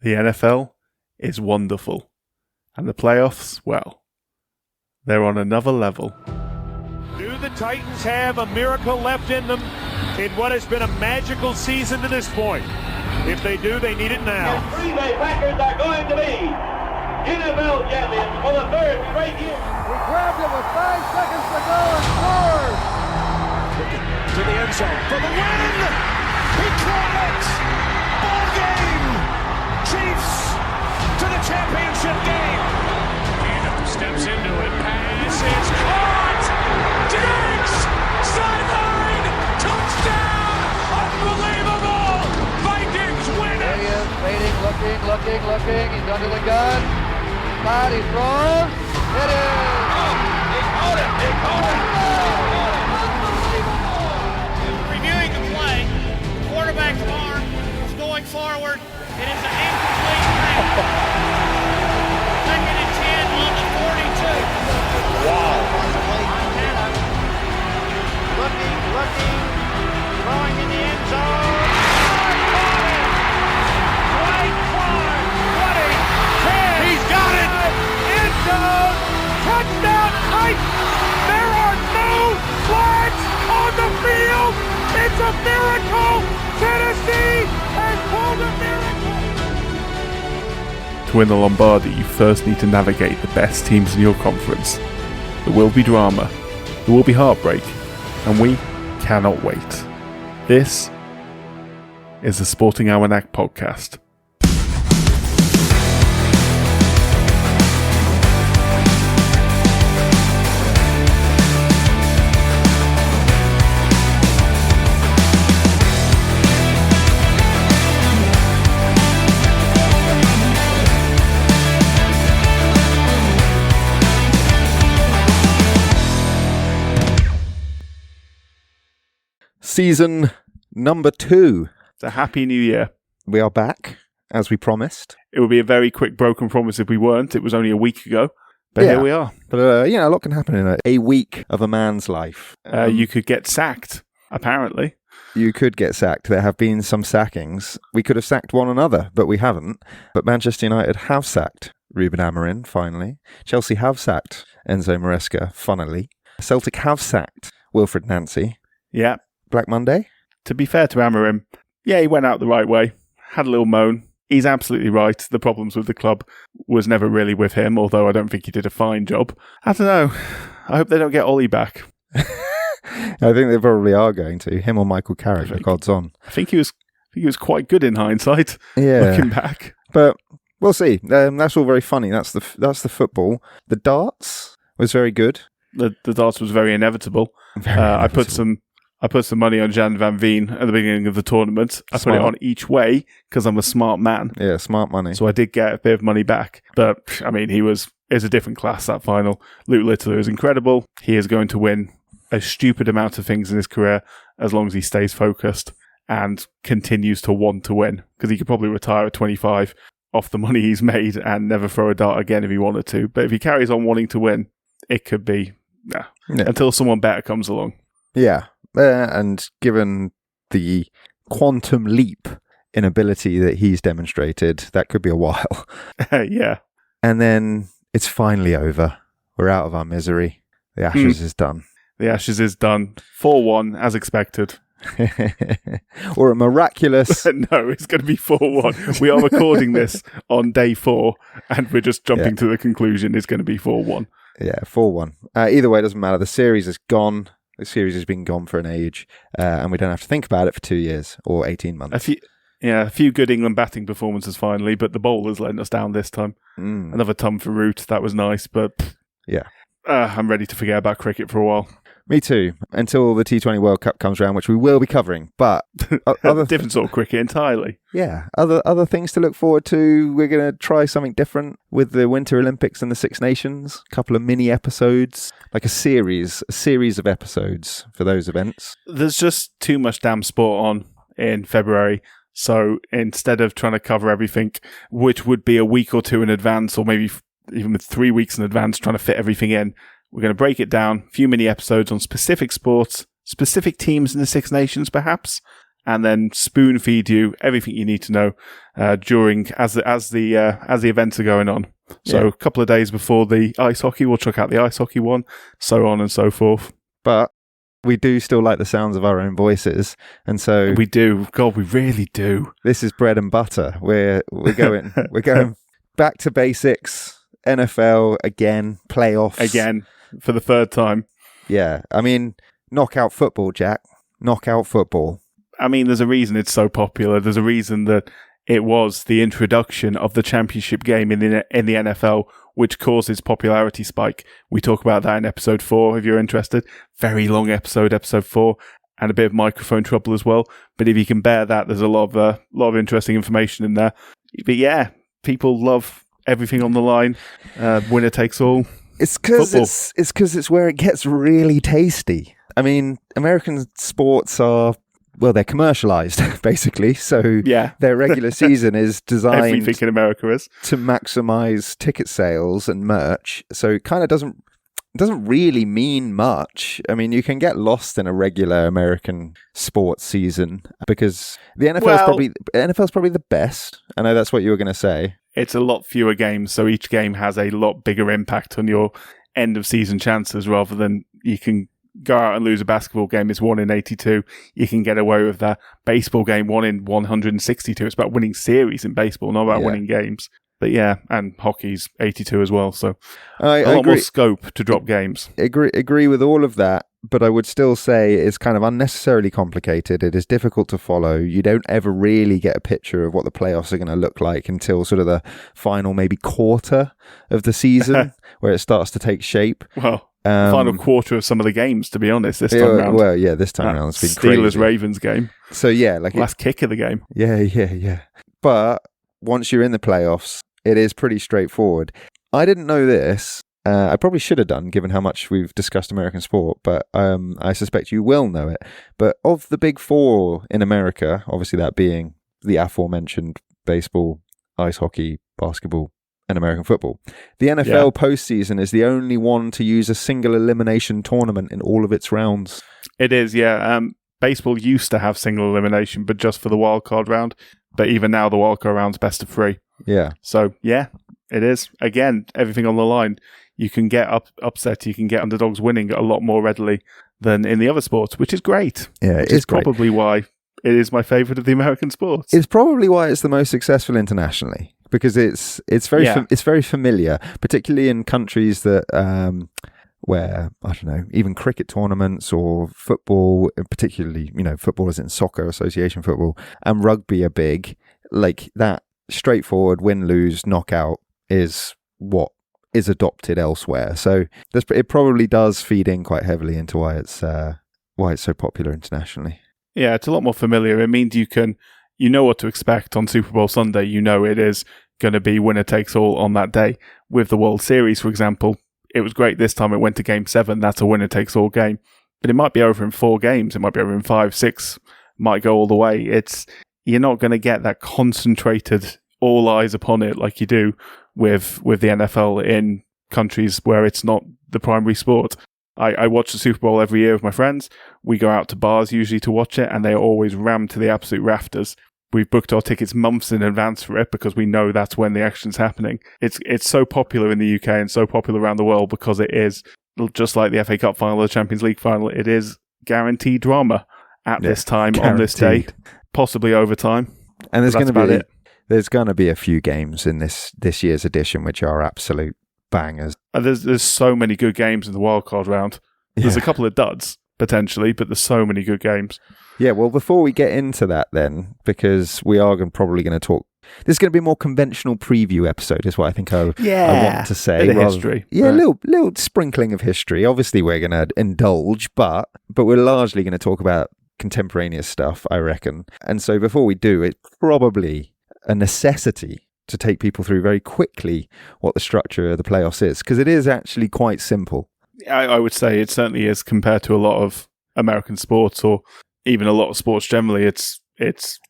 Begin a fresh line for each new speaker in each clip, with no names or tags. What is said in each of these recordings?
The NFL is wonderful. And the playoffs, well, they're on another level.
Do the Titans have a miracle left in them in what has been a magical season to this point? If they do, they need it now.
The Green Bay Packers are going to be NFL champions for the third straight year.
He grabbed it with 5 seconds to go and scores!
To the end zone for the win! He caught it! Ball game! Chiefs to the championship game! Tatum steps into it. Pass is caught! Diggs! Sideline! Touchdown! Unbelievable! Vikings win it!
There he is, waiting, looking. He's under the gun. Caught, he throws. It is!
Oh, he caught it!
Reviewing the play, quarterback's arm is going forward. It is an incomplete pass. Second and 10 on the 42.
Wow.
Montana looking, throwing in the end zone.
Right far! 20, 10, he's got it! End zone! Touchdown Titans! There are no flags on the field! It's a miracle! Tennessee has pulled a miracle!
To win the Lombardi, you first need to navigate the best teams in your conference. There will be drama, there will be heartbreak, and we cannot wait. This is the Sporting Almanac podcast.
Season number 2.
It's a happy new year.
We are back, as we promised.
It would be a very quick broken promise if we weren't. It was only a week ago. But
Yeah.
here we are.
But, a lot can happen in a week of a man's life.
You could get sacked, apparently.
You could get sacked. There have been some sackings. We could have sacked one another, but we haven't. But Manchester United have sacked Ruben Amorim, finally. Chelsea have sacked Enzo Maresca, funnily. Celtic have sacked Wilfred Nancy.
Yeah.
Black Monday?
To be fair to Amorim, yeah, he went out the right way. Had a little moan. He's absolutely right. The problems with the club was never really with him, although I don't think he did a fine job. I don't know. I hope they don't get Ollie back.
I think they probably are going to. Him or Michael Carrick, the odds on.
I think he was quite good in hindsight, looking back.
But we'll see. That's all very funny. That's the football. The darts was very good.
The darts was very inevitable. I put some money on Jan van Veen at the beginning of the tournament. I put it on each way because I'm a smart man.
Yeah, smart money.
So I did get a bit of money back. But, I mean, it's a different class, that final. Luke Littler is incredible. He is going to win a stupid amount of things in his career as long as he stays focused and continues to want to win. Because he could probably retire at 25 off the money he's made and never throw a dart again if he wanted to. But if he carries on wanting to win, it could be until someone better comes along.
Yeah. And given the quantum leap in ability that he's demonstrated, that could be a while.
Yeah.
And then it's finally over. We're out of our misery. The Ashes is done.
The Ashes is done. 4-1, as expected.
Or a miraculous...
No, it's going to be 4-1. We are recording this on day 4, and we're just jumping to the conclusion it's going to be 4-1.
Yeah, 4-1. Either way, it doesn't matter. The series is gone. The series has been gone for an age, and we don't have to think about it for 2 years or 18 months.
A few good England batting performances finally, but the bowlers letting us down this time. Another ton for Root. That was nice, but I'm ready to forget about cricket for a while.
Me too, until the T20 World Cup comes around, which we will be covering. But
different sort of cricket entirely.
Yeah, other things to look forward to. We're going to try something different with the Winter Olympics and the Six Nations. A couple of mini episodes, like a series of episodes for those events.
There's just too much damn sport on in February. So instead of trying to cover everything, which would be a week or two in advance, or maybe even with 3 weeks in advance, trying to fit everything in, we're going to break it down, a few mini episodes on specific sports, specific teams in the Six Nations perhaps, and then spoon feed you everything you need to know during as the events are going on. So a couple of days before the ice hockey, we'll check out the ice hockey one, so on and so forth.
But we do still like the sounds of our own voices, and so
we do. God, we really do.
This is bread and butter. We're going back to basics. NFL again, playoffs
again for the third time.
Yeah, I mean, knockout football, Jack. Knockout football.
I mean, there's a reason it's so popular. There's a reason that it was the introduction of the championship game in the NFL, which caused its popularity spike. We talk about that in episode 4, if you're interested. Very long episode 4, and a bit of microphone trouble as well. But if you can bear that, there's a lot of interesting information in there. But yeah, people love everything on the line. Winner takes all.
It's because it's where it gets really tasty. I mean, American sports are, well, they're commercialized, basically. So their regular season is designed
everything in America is
to maximize ticket sales and merch. So it kind of doesn't really mean much. I mean, you can get lost in a regular American sports season because the NFL's probably the best. I know that's what you were going to say.
It's a lot fewer games, so each game has a lot bigger impact on your end of season chances rather than you can go out and lose a basketball game. It's 1 in 82. You can get away with that. Baseball game 1 in 162. It's about winning series in baseball, not about winning games. But yeah, and hockey's 82 as well. So a lot more scope to drop games.
Agree with all of that, but I would still say it's kind of unnecessarily complicated. It is difficult to follow. You don't ever really get a picture of what the playoffs are going to look like until sort of the final maybe quarter of the season where it starts to take shape.
Well, final quarter of some of the games, to be honest, this time around.
Well, yeah, this time around it's been crazy.
Steelers-Ravens game.
So yeah, like
last kick of the game.
Yeah. But once you're in the playoffs, it is pretty straightforward. I didn't know this. I probably should have done, given how much we've discussed American sport, but I suspect you will know it. But of the big 4 in America, obviously that being the aforementioned baseball, ice hockey, basketball, and American football, the NFL postseason is the only one to use a single elimination tournament in all of its rounds.
It is, yeah. Baseball used to have single elimination, but just for the wild card round. But even now, the wild card round's best of 3.
Yeah.
So, yeah, it is. Again, everything on the line. You can get upset. You can get underdogs winning a lot more readily than in the other sports, which is great.
Yeah,
it's probably why it is my favourite of the American sports.
It's probably why it's the most successful internationally, because it's very familiar, particularly in countries that where, I don't know, even cricket tournaments or football, particularly, football as in soccer, association football, and rugby are big. Like that straightforward win-lose knockout is what is adopted elsewhere. So it probably does feed in quite heavily into why it's so popular internationally.
Yeah, it's a lot more familiar. It means you know what to expect on Super Bowl Sunday. You know it is going to be winner takes all on that day. With the World Series, for example, it was great this time. It went to Game 7. That's a winner takes all game. But it might be over in 4 games. It might be over in 5, 6. Might go all the way. You're not going to get that concentrated, all eyes upon it like you do with the NFL in countries where it's not the primary sport. I watch the Super Bowl every year with my friends. We go out to bars usually to watch it, and they are always rammed to the absolute rafters. We've booked our tickets months in advance for it because we know that's when the action's happening. It's so popular in the UK and so popular around the world because it is, just like the FA Cup final or the Champions League final, it is guaranteed drama at this time, guaranteed. On this day, possibly overtime.
And there's going to be a few games in this year's edition which are absolute bangers.
There's so many good games in the wildcard round. There's a couple of duds, potentially, but there's so many good games.
Yeah, well, before we get into that then, because we are probably going to talk, this is going to be a more conventional preview episode, is what I think I want to say.
Bit of history.
Yeah, right. a little sprinkling of history. Obviously, we're going to indulge, but we're largely going to talk about contemporaneous stuff, I reckon. And so before we do, it's probably a necessity to take people through very quickly what the structure of the playoffs is, because it is actually quite simple.
I would say it certainly is compared to a lot of American sports or even a lot of sports generally. It's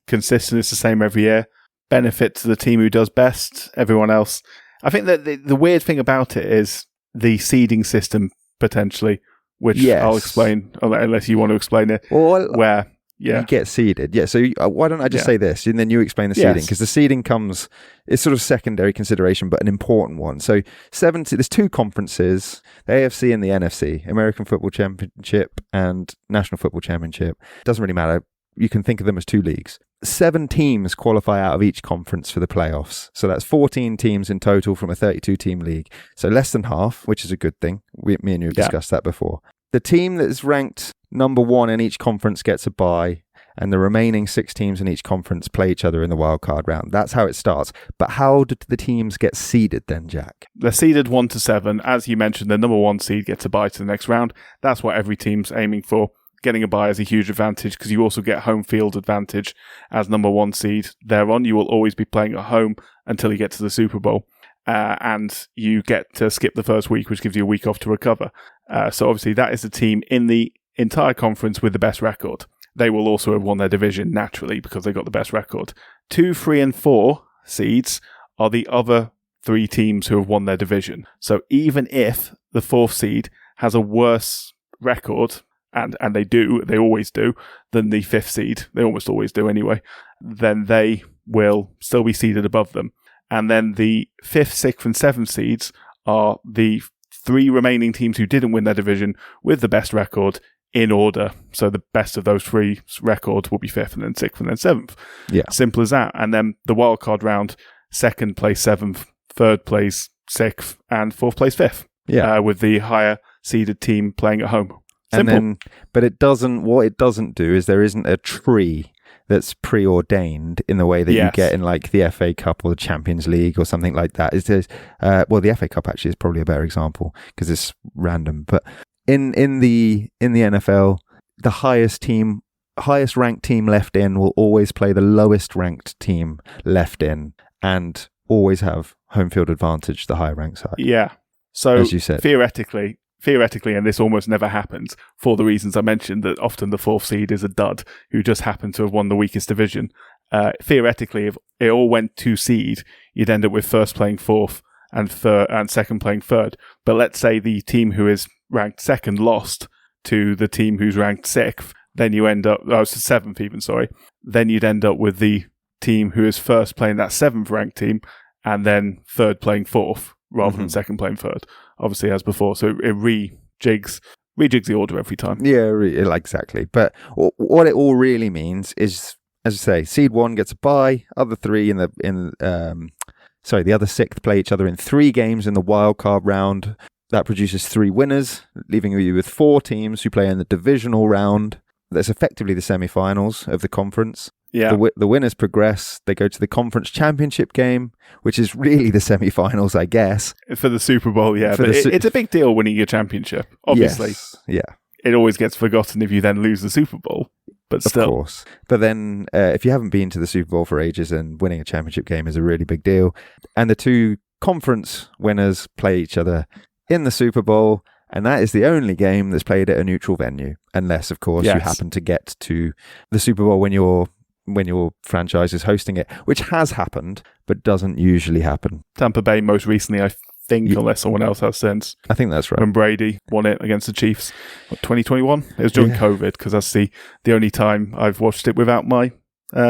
consistent. It's the same every year. Benefit to the team who does best. Everyone else. I think that the weird thing about it is the seeding system potentially, which I'll explain unless you want to explain it.
Well,
where Yeah.
You get seeded. Yeah, so why don't I just say this, and then you explain the seeding, because the seeding it's sort of secondary consideration, but an important one. So there's two conferences, the AFC and the NFC, American Football Championship and National Football Championship. Doesn't really matter. You can think of them as two leagues. 7 teams qualify out of each conference for the playoffs. So that's 14 teams in total from a 32-team league. So less than half, which is a good thing. Me and you have discussed that before. The team that is ranked number 1 in each conference gets a bye, and the remaining 6 teams in each conference play each other in the wild card round. That's how it starts. But how did the teams get seeded then, Jack?
They're seeded 1 to 7. As you mentioned, the number 1 seed gets a bye to the next round. That's what every team's aiming for. Getting a bye is a huge advantage because you also get home field advantage as number 1 seed. Thereon, you will always be playing at home until you get to the Super Bowl. And you get to skip the first week, which gives you a week off to recover. So obviously that is the team in the entire conference with the best record. They will also have won their division naturally because they got the best record. 2, 3, and 4 seeds are the other 3 teams who have won their division. So even if the 4th seed has a worse record, and they always do, than the 5th seed, they almost always do anyway, then they will still be seeded above them. And then the 5th, 6th, and 7th seeds are the 3 remaining teams who didn't win their division with the best record in order. So the best of those 3 records will be 5th, and then 6th, and then 7th.
Yeah.
Simple as that. And then the wildcard round, 2nd plays 7th, 3rd plays 6th, and 4th plays 5th.
Yeah.
With the higher seeded team playing at home. Simple.
And then, but what it doesn't do is there isn't a tree that's preordained in the way that you get in like the FA Cup or the Champions League or something like that. The FA Cup actually is probably a better example because it's random. But in the NFL, the highest ranked team left in will always play the lowest ranked team left in and always have home field advantage, the higher ranked side.
Yeah. So
as you said,
theoretically, and this almost never happens for the reasons I mentioned, that often the 4th seed is a dud who just happened to have won the weakest division. Theoretically, if it all went 2 seed, you'd end up with 1st playing 4th and 2nd playing 3rd. But let's say the team who is ranked 2nd lost to the team who's ranked 6th, then you end up, 7th even, sorry. Then you'd end up with the team who is 1st playing that 7th ranked team and then 3rd playing 4th rather than 2nd playing 3rd. Obviously, as before, so it rejigs the order every time.
Yeah, exactly. But what it all really means is, as I say, seed 1 gets a bye. Other 3 the other 6th play each other in 3 games in the wild card round. That produces 3 winners, leaving you with 4 teams who play in the divisional round. That's effectively the semi-finals of the conference.
Yeah.
The winners progress. They go to the conference championship game, which is really the semi-finals, I guess.
For the Super Bowl, yeah. But it's a big deal winning your championship, obviously.
Yes, yeah.
It always gets forgotten if you then lose the Super Bowl, but still.
Of course. But then if you haven't been to the Super Bowl for ages, and winning a championship game is a really big deal. And the 2 conference winners play each other in the Super Bowl, and that is the only game that's played at a neutral venue, unless, of course, you happen to get to the Super Bowl when your franchise is hosting it, which has happened, but doesn't usually happen.
Tampa Bay most recently, I think, unless someone else has since.
I think that's right.
When Brady won it against the Chiefs, 2021? It was during COVID, because that's the only time I've watched it without my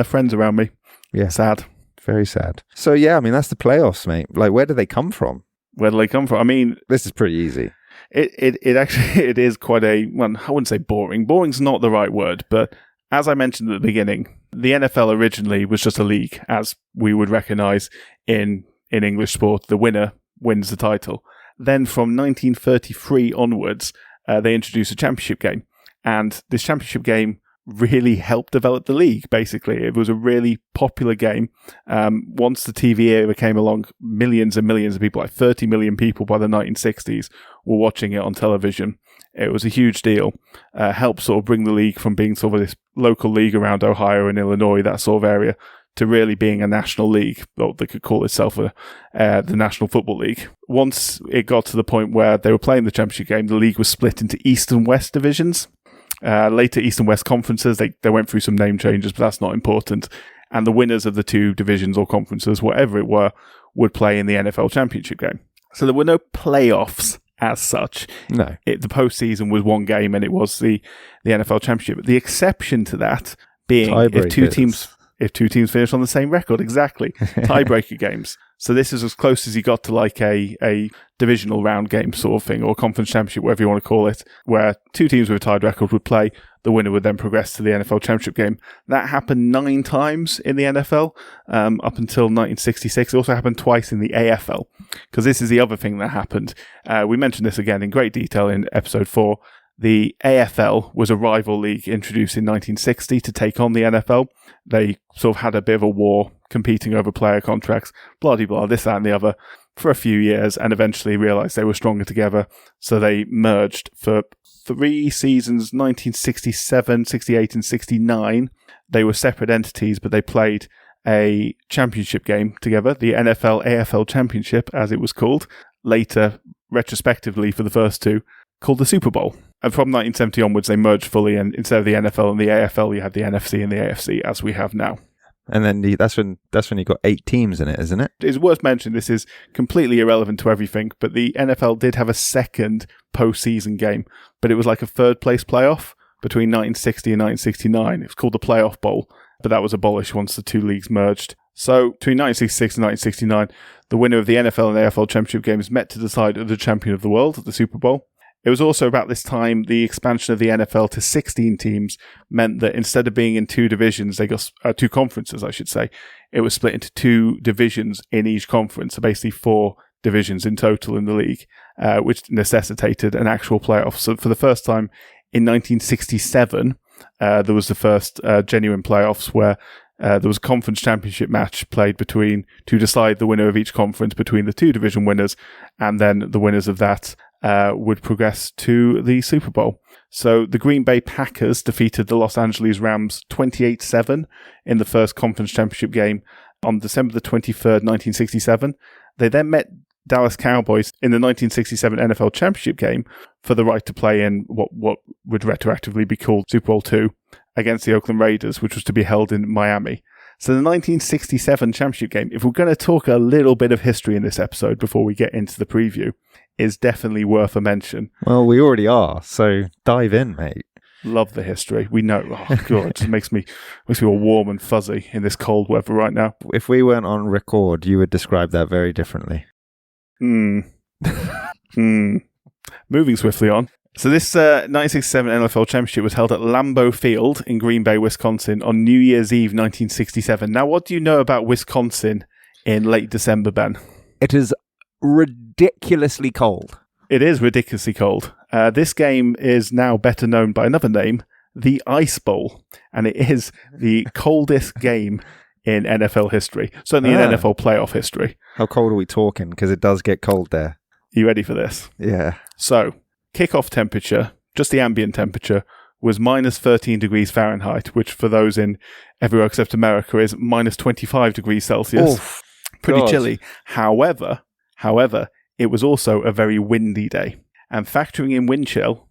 friends around me. Yeah. Sad.
Very sad. So, yeah, I mean, that's the playoffs, mate. Like, where do they come from?
Where do they come from? I mean...
This is pretty easy.
It actually it is quite I wouldn't say boring. Boring's not the right word, but as I mentioned at the beginning, the NFL originally was just a league, as we would recognise in English sport. The winner wins the title. Then from 1933 onwards, they introduced a championship game, and this championship game really helped develop the league, basically. It was a really popular game. Once the TV era came along, millions and millions of people, like 30 million people by the 1960s, were watching it on television. It was a huge deal. Helped sort of bring the league from being sort of this local league around Ohio and Illinois, that sort of area, to really being a national league. Well, they could call itself the National Football League. Once it got to the point where they were playing the championship game, the league was split into East and West divisions. Later East and West conferences, they went through some name changes, but that's not important. And the winners of the 2 divisions or conferences, whatever it were, would play in the NFL championship game. So there were no playoffs as such.
No.
The postseason was one game, and it was the NFL Championship. The exception to that being if two teams finish on the same record, exactly, tiebreaker games. So this is as close as you got to like a divisional round game sort of thing, or conference championship, whatever you want to call it, where two teams with a tied record would play. The winner would then progress to the NFL Championship game. That happened 9 times in the NFL up until 1966. It also happened twice in the AFL, because this is the other thing that happened. We mentioned this again in great detail in episode 4. The AFL was a rival league introduced in 1960 to take on the NFL. They sort of had a bit of a war competing over player contracts, blah-de-blah, this, that, and the other, for a few years, and eventually realised they were stronger together. So they merged for 3 seasons, 1967, 68, and 69. They were separate entities, but they played a championship game together, the NFL-AFL Championship, as it was called, later, retrospectively for the first 2, called the Super Bowl. And from 1970 onwards, they merged fully, and instead of the NFL and the AFL, you had the NFC and the AFC, as we have now.
And then that's when you got 8 teams in it, isn't it?
It's worth mentioning, this is completely irrelevant to everything, but the NFL did have a second postseason game, but it was like a third-place playoff between 1960 and 1969. It was called the Playoff Bowl, but that was abolished once the 2 leagues merged. So between 1966 and 1969, the winner of the NFL and AFL Championship games met to decide the champion of the world at the Super Bowl. It was also about this time the expansion of the NFL to 16 teams meant that instead of being in 2 divisions, they got 2 conferences, I should say. It was split into 2 divisions in each conference, so basically 4 divisions in total in the league, which necessitated an actual playoff. So for the first time in 1967, there was the first genuine playoffs where there was a conference championship match played to decide the winner of each conference between the 2 division winners, and then the winners of that would progress to the Super Bowl. So the Green Bay Packers defeated the Los Angeles Rams 28-7 in the first conference championship game on December the 23rd, 1967. They then met Dallas Cowboys in the 1967 NFL Championship game for the right to play in what would retroactively be called Super Bowl II against the Oakland Raiders, which was to be held in Miami. So the 1967 Championship game, if we're going to talk a little bit of history in this episode before we get into the preview, is definitely worth a mention.
Well, we already are, so dive in, mate.
Love the history. We know. Oh, God, it just makes me all warm and fuzzy in this cold weather right now.
If we weren't on record, you would describe that very differently.
Moving swiftly on. So this 1967 NFL Championship was held at Lambeau Field in Green Bay, Wisconsin on New Year's Eve 1967. Now, what do you know about Wisconsin in late December, Ben?
It is ridiculously cold.
It is ridiculously cold. This game is now better known by another name, the Ice Bowl, and it is the coldest game in NFL history, certainly in NFL playoff history.
How cold are we talking? Because it does get cold there.
Are you ready for this?
Yeah.
So, kickoff temperature, just the ambient temperature, was minus 13 degrees Fahrenheit, which for those in everywhere except America is minus 25 degrees Celsius.
Oof,
pretty
God.
chilly. However, it was also a very windy day. And factoring in wind chill,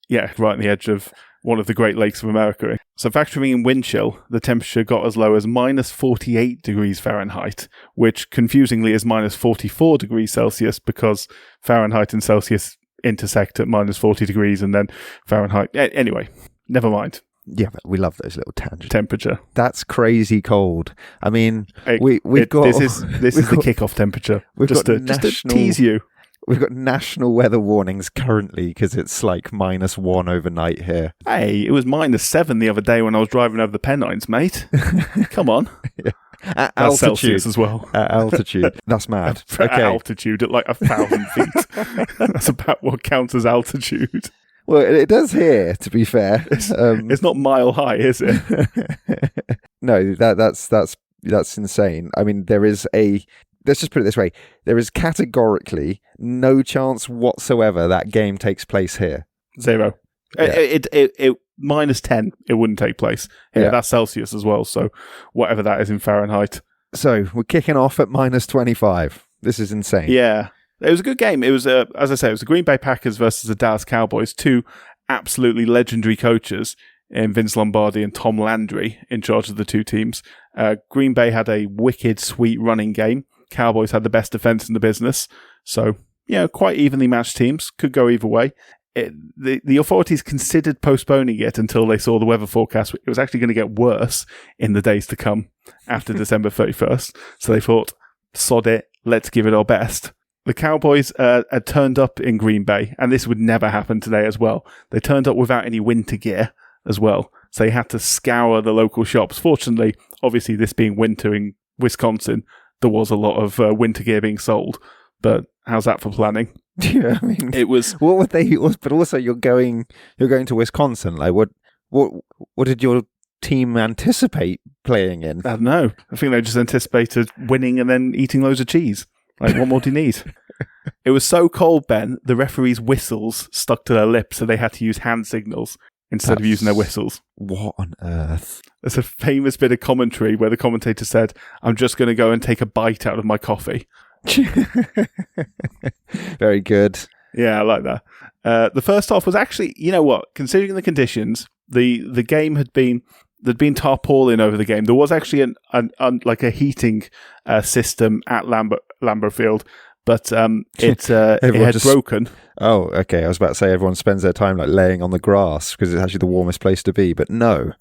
yeah, right on the edge of one of the Great Lakes of America. So factoring in wind chill, the temperature got as low as minus 48 degrees Fahrenheit, which confusingly is minus 44 degrees Celsius because Fahrenheit and Celsius intersect at minus 40 degrees and then Fahrenheit. Anyway, never mind.
Yeah, but we love those little tangents.
Temperature.
That's crazy cold. I mean, we've got...
This is the kickoff temperature. Just to tease you.
We've got national weather warnings currently because it's like -1 overnight here.
Hey, it was -7 the other day when I was driving over the Pennines, mate. Come on.
Yeah. At
That's
altitude
Celsius as well.
At altitude. That's mad.
At altitude at like 1,000 feet. That's about what counts as altitude.
Well, it does here, to be fair.
It's not mile high, is it?
No, that's insane. I mean, let's just put it this way. There is categorically no chance whatsoever that game takes place here.
0. Yeah. It -10, it wouldn't take place. Yeah, that's Celsius as well, so whatever that is in Fahrenheit.
So we're kicking off at -25. This is insane.
Yeah. It was a good game. It was, as I say, it was the Green Bay Packers versus the Dallas Cowboys, 2 absolutely legendary coaches in Vince Lombardi and Tom Landry in charge of the 2 teams. Green Bay had a wicked, sweet running game. Cowboys had the best defense in the business. So, quite evenly matched teams. Could go either way. The authorities considered postponing it until they saw the weather forecast. It was actually going to get worse in the days to come after December 31st. So they thought, sod it, let's give it our best. The Cowboys had turned up in Green Bay, and this would never happen today as well. They turned up without any winter gear as well. So they had to scour the local shops. Fortunately, obviously this being winter in Wisconsin, there was a lot of winter gear being sold. But how's that for planning?
Yeah, I mean,
it was.
What would they? But also, you're going to Wisconsin. Like, what did your team anticipate playing in?
I don't know. I think they just anticipated winning and then eating loads of cheese. Like, what more do you need? It was so cold, Ben. The referees' whistles stuck to their lips, so they had to use hand signals instead of using their whistles.
What on earth?
There's a famous bit of commentary where the commentator said, "I'm just going to go and take a bite out of my coffee."
Very good.
Yeah, I like that. The first half was actually, you know what? Considering the conditions, the game there'd been tarpaulin over the game. There was actually like a heating system at Lambeau Field, but it had broken.
Oh, okay. I was about to say everyone spends their time like laying on the grass because it's actually the warmest place to be, but no.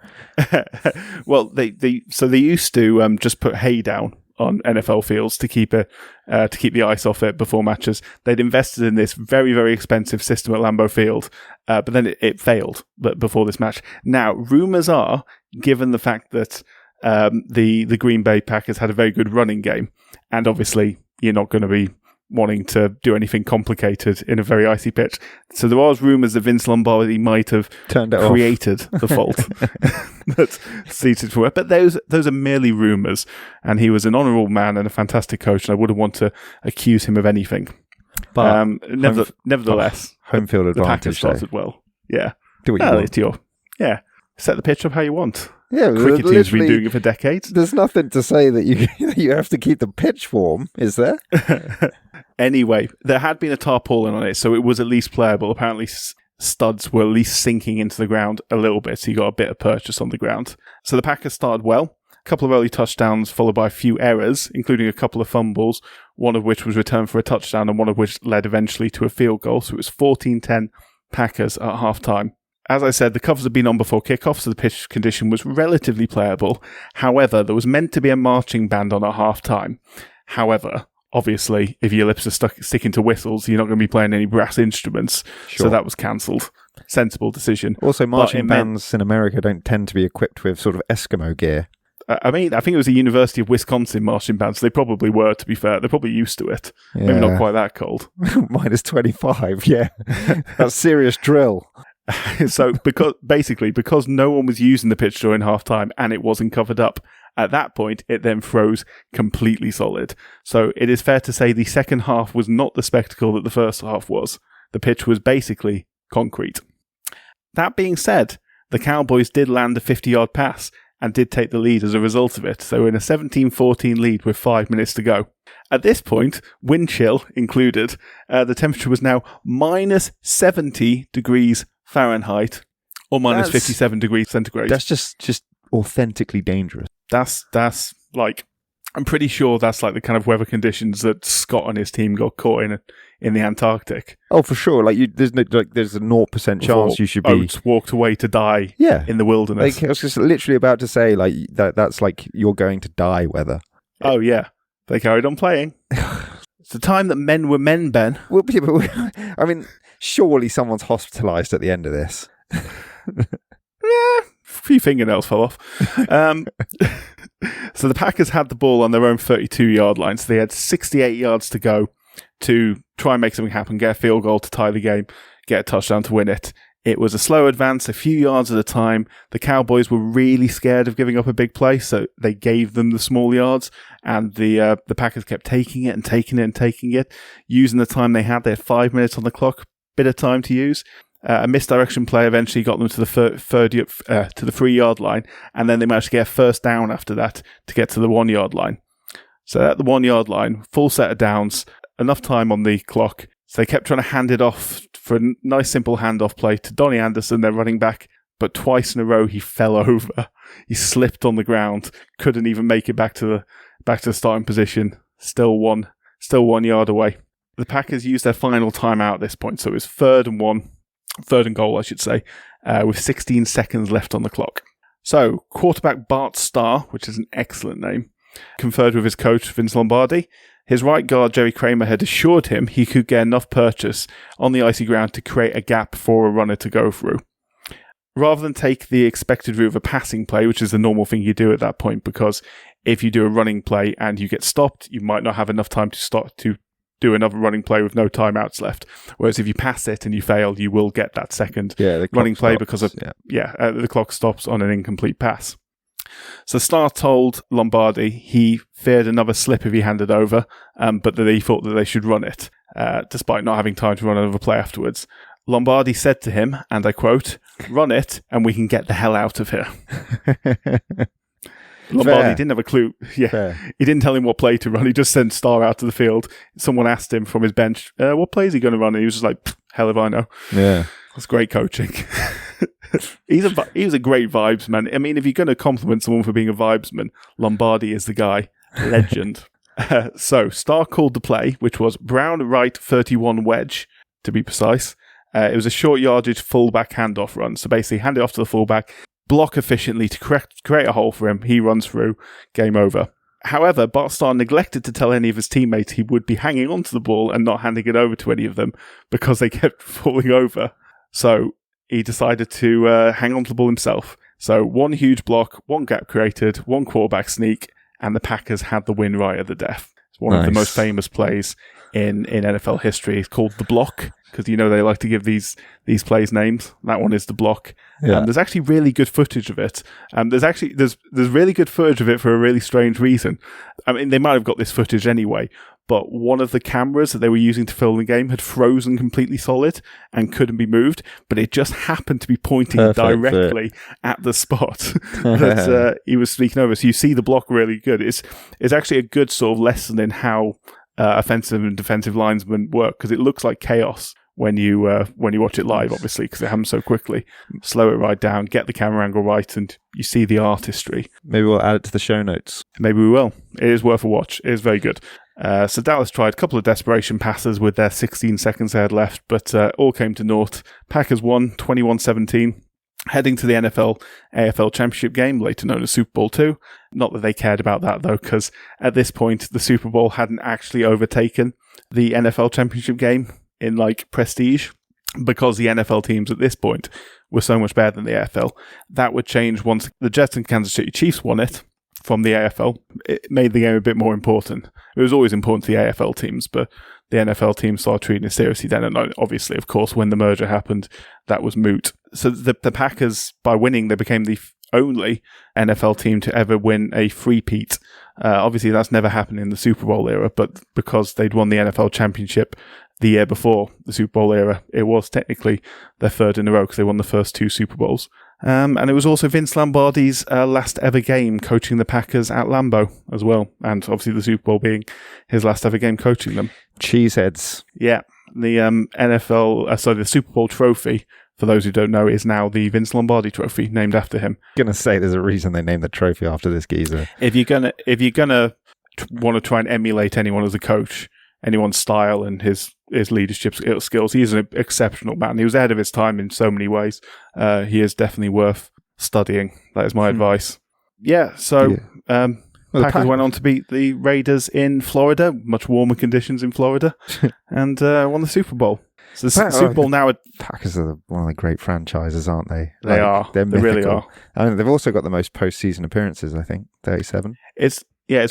Well, they used to just put hay down on NFL fields to keep the ice off it before matches. They'd invested in this very, very expensive system at Lambeau Field, but then it failed before this match. Now, rumours are, given the fact that the Green Bay Packers had a very good running game, and obviously you're not going to be wanting to do anything complicated in a very icy pitch. So there was rumours that Vince Lombardi might have created the fault that's seated for it. But those are merely rumours, and he was an honourable man and a fantastic coach, and I wouldn't want to accuse him of anything. But nevertheless,
home field
the
advantage.
Packers started well. Yeah.
Do what you want.
Set the pitch up how you want.
Yeah,
cricket teams have been doing it for decades.
There's nothing to say that you have to keep the pitch warm, is there?
Anyway, there had been a tarpaulin on it, so it was at least playable. Apparently, studs were at least sinking into the ground a little bit, so you got a bit of purchase on the ground. So the Packers started well. A couple of early touchdowns, followed by a few errors, including a couple of fumbles, one of which was returned for a touchdown, and one of which led eventually to a field goal. So it was 14-10 Packers at halftime. As I said, the covers had been on before kickoff, so the pitch condition was relatively playable. However, there was meant to be a marching band on at halftime. However, obviously, if your lips are sticking to whistles, you're not going to be playing any brass instruments. Sure. So that was cancelled. Sensible decision.
Also, marching bands in America don't tend to be equipped with sort of Eskimo gear.
I think it was a University of Wisconsin marching band, so they probably were, to be fair. They're probably used to it. Yeah. Maybe not quite that cold.
Minus 25, yeah. That's serious drill.
So because no one was using the pitch during halftime and it wasn't covered up, at that point it then froze completely solid. So it is fair to say the second half was not the spectacle that the first half was. The pitch was basically concrete. That being said, the Cowboys did land a 50-yard pass and did take the lead as a result of it. So in a 17-14 lead with 5 minutes to go. At this point, wind chill included, the temperature was now minus 70 degrees Fahrenheit, or minus 57 degrees centigrade.
That's just authentically dangerous.
That's like, I'm pretty sure that's like the kind of weather conditions that Scott and his team got caught in the Antarctic.
Oh, for sure. Like there's a 0% chance you should be.
Oates walked away to die. In the wilderness.
Like, I was just literally about to say like that's like you're going to die weather.
Oh yeah, they carried on playing. It's the time that men were men, Ben.
Well, I mean, surely someone's hospitalised at the end of this.
Yeah, a few fingernails fell off. So the Packers had the ball on their own 32-yard line, so they had 68 yards to go to try and make something happen, get a field goal to tie the game, get a touchdown to win it. It was a slow advance, a few yards at a time. The Cowboys were really scared of giving up a big play, so they gave them the small yards, and the Packers kept taking it and taking it and taking it, using the time they had. They had 5 minutes on the clock, bit of time to use. A misdirection play eventually got them to the 3-yard line, and then they managed to get a first down after that to get to the 1-yard line. So at the 1-yard line, full set of downs, enough time on the clock. So they kept trying to hand it off for a nice simple handoff play to Donnie Anderson, their running back, but twice in a row he fell over. He slipped on the ground, couldn't even make it back to the starting position. still one yard away. The Packers used their final timeout at this point, so it was 3rd and goal, I should say, with 16 seconds left on the clock. So, quarterback Bart Starr, which is an excellent name, conferred with his coach, Vince Lombardi. His right guard, Jerry Kramer, had assured him he could get enough purchase on the icy ground to create a gap for a runner to go through. Rather than take the expected route of a passing play, which is the normal thing you do at that point, because if you do a running play and you get stopped, you might not have enough time to do another running play with no timeouts left. Whereas if you pass it and you fail, you will get that second running play because of the clock stops on an incomplete pass. So Starr told Lombardi he feared another slip if he handed over, but that he thought that they should run it, despite not having time to run another play afterwards. Lombardi said to him, and I quote, "Run it and we can get the hell out of here." Lombardi didn't have a clue. Yeah, he didn't tell him what play to run. He just sent Starr out to the field. Someone asked him from his bench, "What play is he going to run?" And he was just like, "Hell if I know." Yeah, that's great coaching. He was a great vibes man. I mean, if you're going to compliment someone for being a vibesman, Lombardi is the guy. Legend. So Starr called the play, which was Brown right 31 wedge, to be precise. It was a short yardage fullback handoff run. So basically, hand it off to the fullback, block efficiently to create a hole for him. He runs through. Game over. However, Bart Starr neglected to tell any of his teammates he would be hanging onto the ball and not handing it over to any of them because they kept falling over. So he decided to hang on to the ball himself. So one huge block, one gap created, one quarterback sneak, and the Packers had the win right at the death. It's one of the most famous plays in NFL history. It's called the block, because they like to give these plays names. That one is the block. Yeah. There's actually really good footage of it. There's really good footage of it for a really strange reason. I mean, they might have got this footage anyway, but one of the cameras that they were using to film the game had frozen completely solid and couldn't be moved, but it just happened to be pointing directly at the spot that he was speaking over. So you see the block really good. It's actually a good sort of lesson in how offensive and defensive linesmen work, because it looks like chaos when you watch it live, obviously, because it happens so quickly. Slow it right down, get the camera angle right, and you see the artistry.
Maybe we'll add it to the show notes.
Maybe we will. It is worth a watch. It is very good. So Dallas tried a couple of desperation passes with their 16 seconds they had left, but all came to naught. Packers won 21-17. Heading to the AFL Championship game, later known as Super Bowl II. Not that they cared about that, though, because at this point, the Super Bowl hadn't actually overtaken the NFL Championship game in, prestige, because the NFL teams at this point were so much better than the AFL. That would change once the Jets and Kansas City Chiefs won it from the AFL. It made the game a bit more important. It was always important to the AFL teams, but the NFL team started treating it seriously then. And obviously, of course, when the merger happened, that was moot. So the Packers, by winning, they became the only NFL team to ever win a three-peat. Obviously, that's never happened in the Super Bowl era, but because they'd won the NFL championship the year before the Super Bowl era, it was technically their third in a row because they won the first two Super Bowls. And it was also Vince Lombardi's last ever game coaching the Packers at Lambeau as well. And obviously the Super Bowl being his last ever game coaching them.
Cheeseheads.
Yeah. The the Super Bowl trophy, for those who don't know, is now the Vince Lombardi trophy, named after him.
Gonna say there's a reason they named the trophy after this geezer.
If you're gonna want to try and emulate anyone as a coach, anyone's style and his leadership skills, he is an exceptional man. He was ahead of his time in so many ways. He is definitely worth studying. That is my advice. Yeah, so Packers went on to beat the Raiders in Florida, much warmer conditions in Florida, and won the Super Bowl. So the Super Bowl now...
Packers are one of the great franchises, aren't they?
They are. They really are.
And they've also got the most postseason appearances, I think, 37.
It's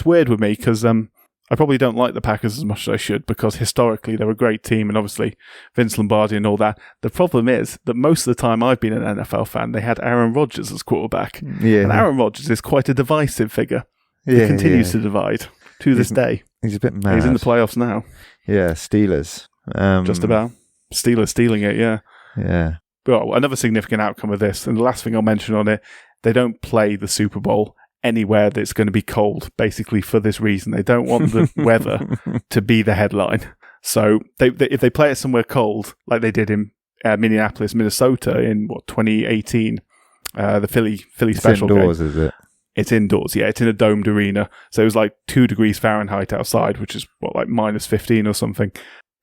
weird with me because I probably don't like the Packers as much as I should, because historically they're a great team and obviously Vince Lombardi and all that. The problem is that most of the time I've been an NFL fan, they had Aaron Rodgers as quarterback. Yeah. And Aaron Rodgers is quite a divisive figure. He continues to divide to this day.
He's a bit mad.
He's in the playoffs now.
Yeah, Steelers.
Just about. Steelers stealing it, yeah.
Yeah.
Well, another significant outcome of this, and the last thing I'll mention on it, they don't play the Super Bowl anywhere that's going to be cold, basically for this reason. They don't want the weather to be the headline. So if they play it somewhere cold, like they did in Minneapolis, Minnesota in 2018, the Philly special
indoors,
game.
Is it?
It's indoors, yeah. It's in a domed arena. So it was like 2 degrees Fahrenheit outside, which is like minus 15 or something.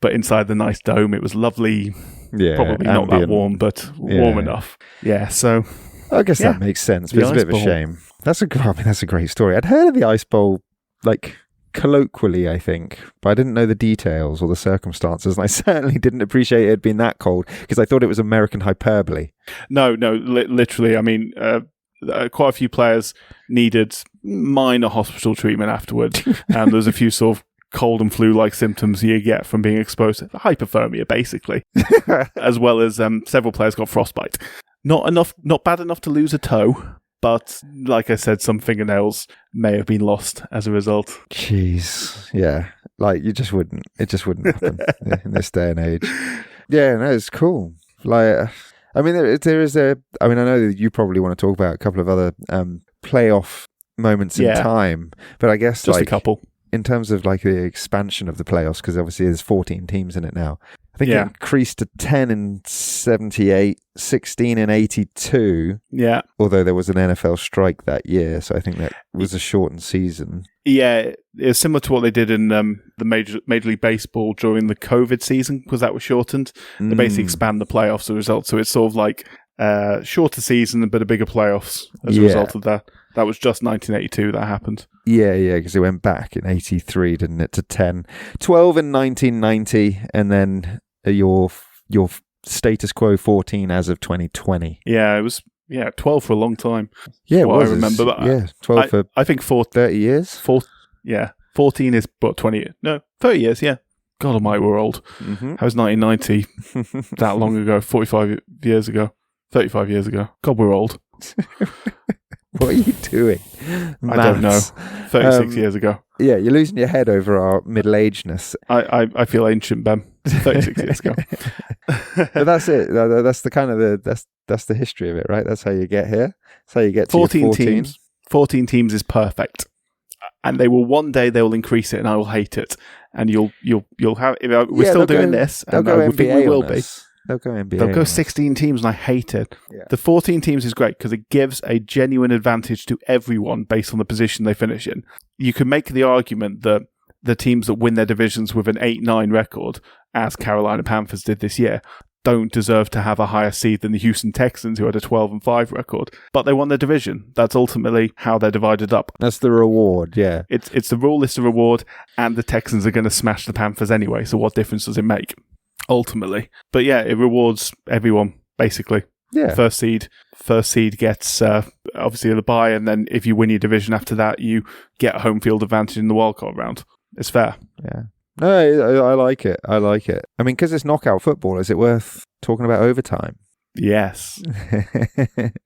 But inside the nice dome, it was lovely.
Yeah,
probably not that warm, but warm enough. Yeah, so
I guess that makes sense. But it's a bit of a shame. That's a great story. I'd heard of the Ice Bowl, like, colloquially, I think, but I didn't know the details or the circumstances, and I certainly didn't appreciate it being that cold because I thought it was American hyperbole.
No, literally. I mean, quite a few players needed minor hospital treatment afterwards, and there's a few sort of cold and flu-like symptoms you get from being exposed to hypothermia, basically, as well as several players got frostbite. Not bad enough to lose a toe, but like I said, some fingernails may have been lost as a result.
Jeez, yeah, like it just wouldn't happen in this day and age. Yeah, no, it's cool. Like, I mean, there is I know that you probably want to talk about a couple of other playoff moments in time, but I guess
just a couple.
In terms of like the expansion of the playoffs, because obviously there's 14 teams in it now. I think it increased to 10 in 78, 16 in 82. Yeah. Although there was an NFL strike that year, so I think that was a shortened season.
Yeah, it's similar to what they did in the Major League Baseball during the COVID season, because that was shortened. They basically expand the playoffs as a result, so it's sort of like shorter season but a bigger playoffs as a result of that. That was just 1982 that happened.
Yeah, because it went back in 83, didn't it, to 10. 12 in 1990, and then your status quo 14 as of 2020.
Yeah, it was 12 for a long time.
Yeah, it was.
I remember. But
12 for
I think
30 years.
14 is but 20. No, 30 years. Yeah. God Almighty, we're old. Mm-hmm. How was 1990 that long ago? 45 years ago. 35 years ago. God, we're old.
What are you doing?
I don't know. 36 years ago.
Yeah, you're losing your head over our middle-agedness.
I feel ancient, Ben. 36 years ago.
But that's it. That's the kind of that's the history of it, right? That's how you get here. That's how you get to
14 teams. 14 teams is perfect, and one day they will increase it, and I will hate it. And you'll have. We're still doing this, and I think we will be.
They'll go NBA.
They'll go 16 teams, and I hate it. Yeah. The 14 teams is great because it gives a genuine advantage to everyone based on the position they finish in. You can make the argument that the teams that win their divisions with an 8-9 record, as Carolina Panthers did this year, don't deserve to have a higher seed than the Houston Texans, who had a 12-5 record. But they won their division. That's ultimately how they're divided up.
That's the reward, yeah.
It's the rule, it's the reward, and the Texans are going to smash the Panthers anyway, so what difference does it make? Ultimately. But yeah, it rewards everyone, basically.
Yeah.
First seed gets obviously the bye, and then if you win your division after that, you get a home field advantage in the wildcard round. It's fair.
Yeah. No, I like it. I mean, because it's knockout football, is it worth talking about overtime?
Yes.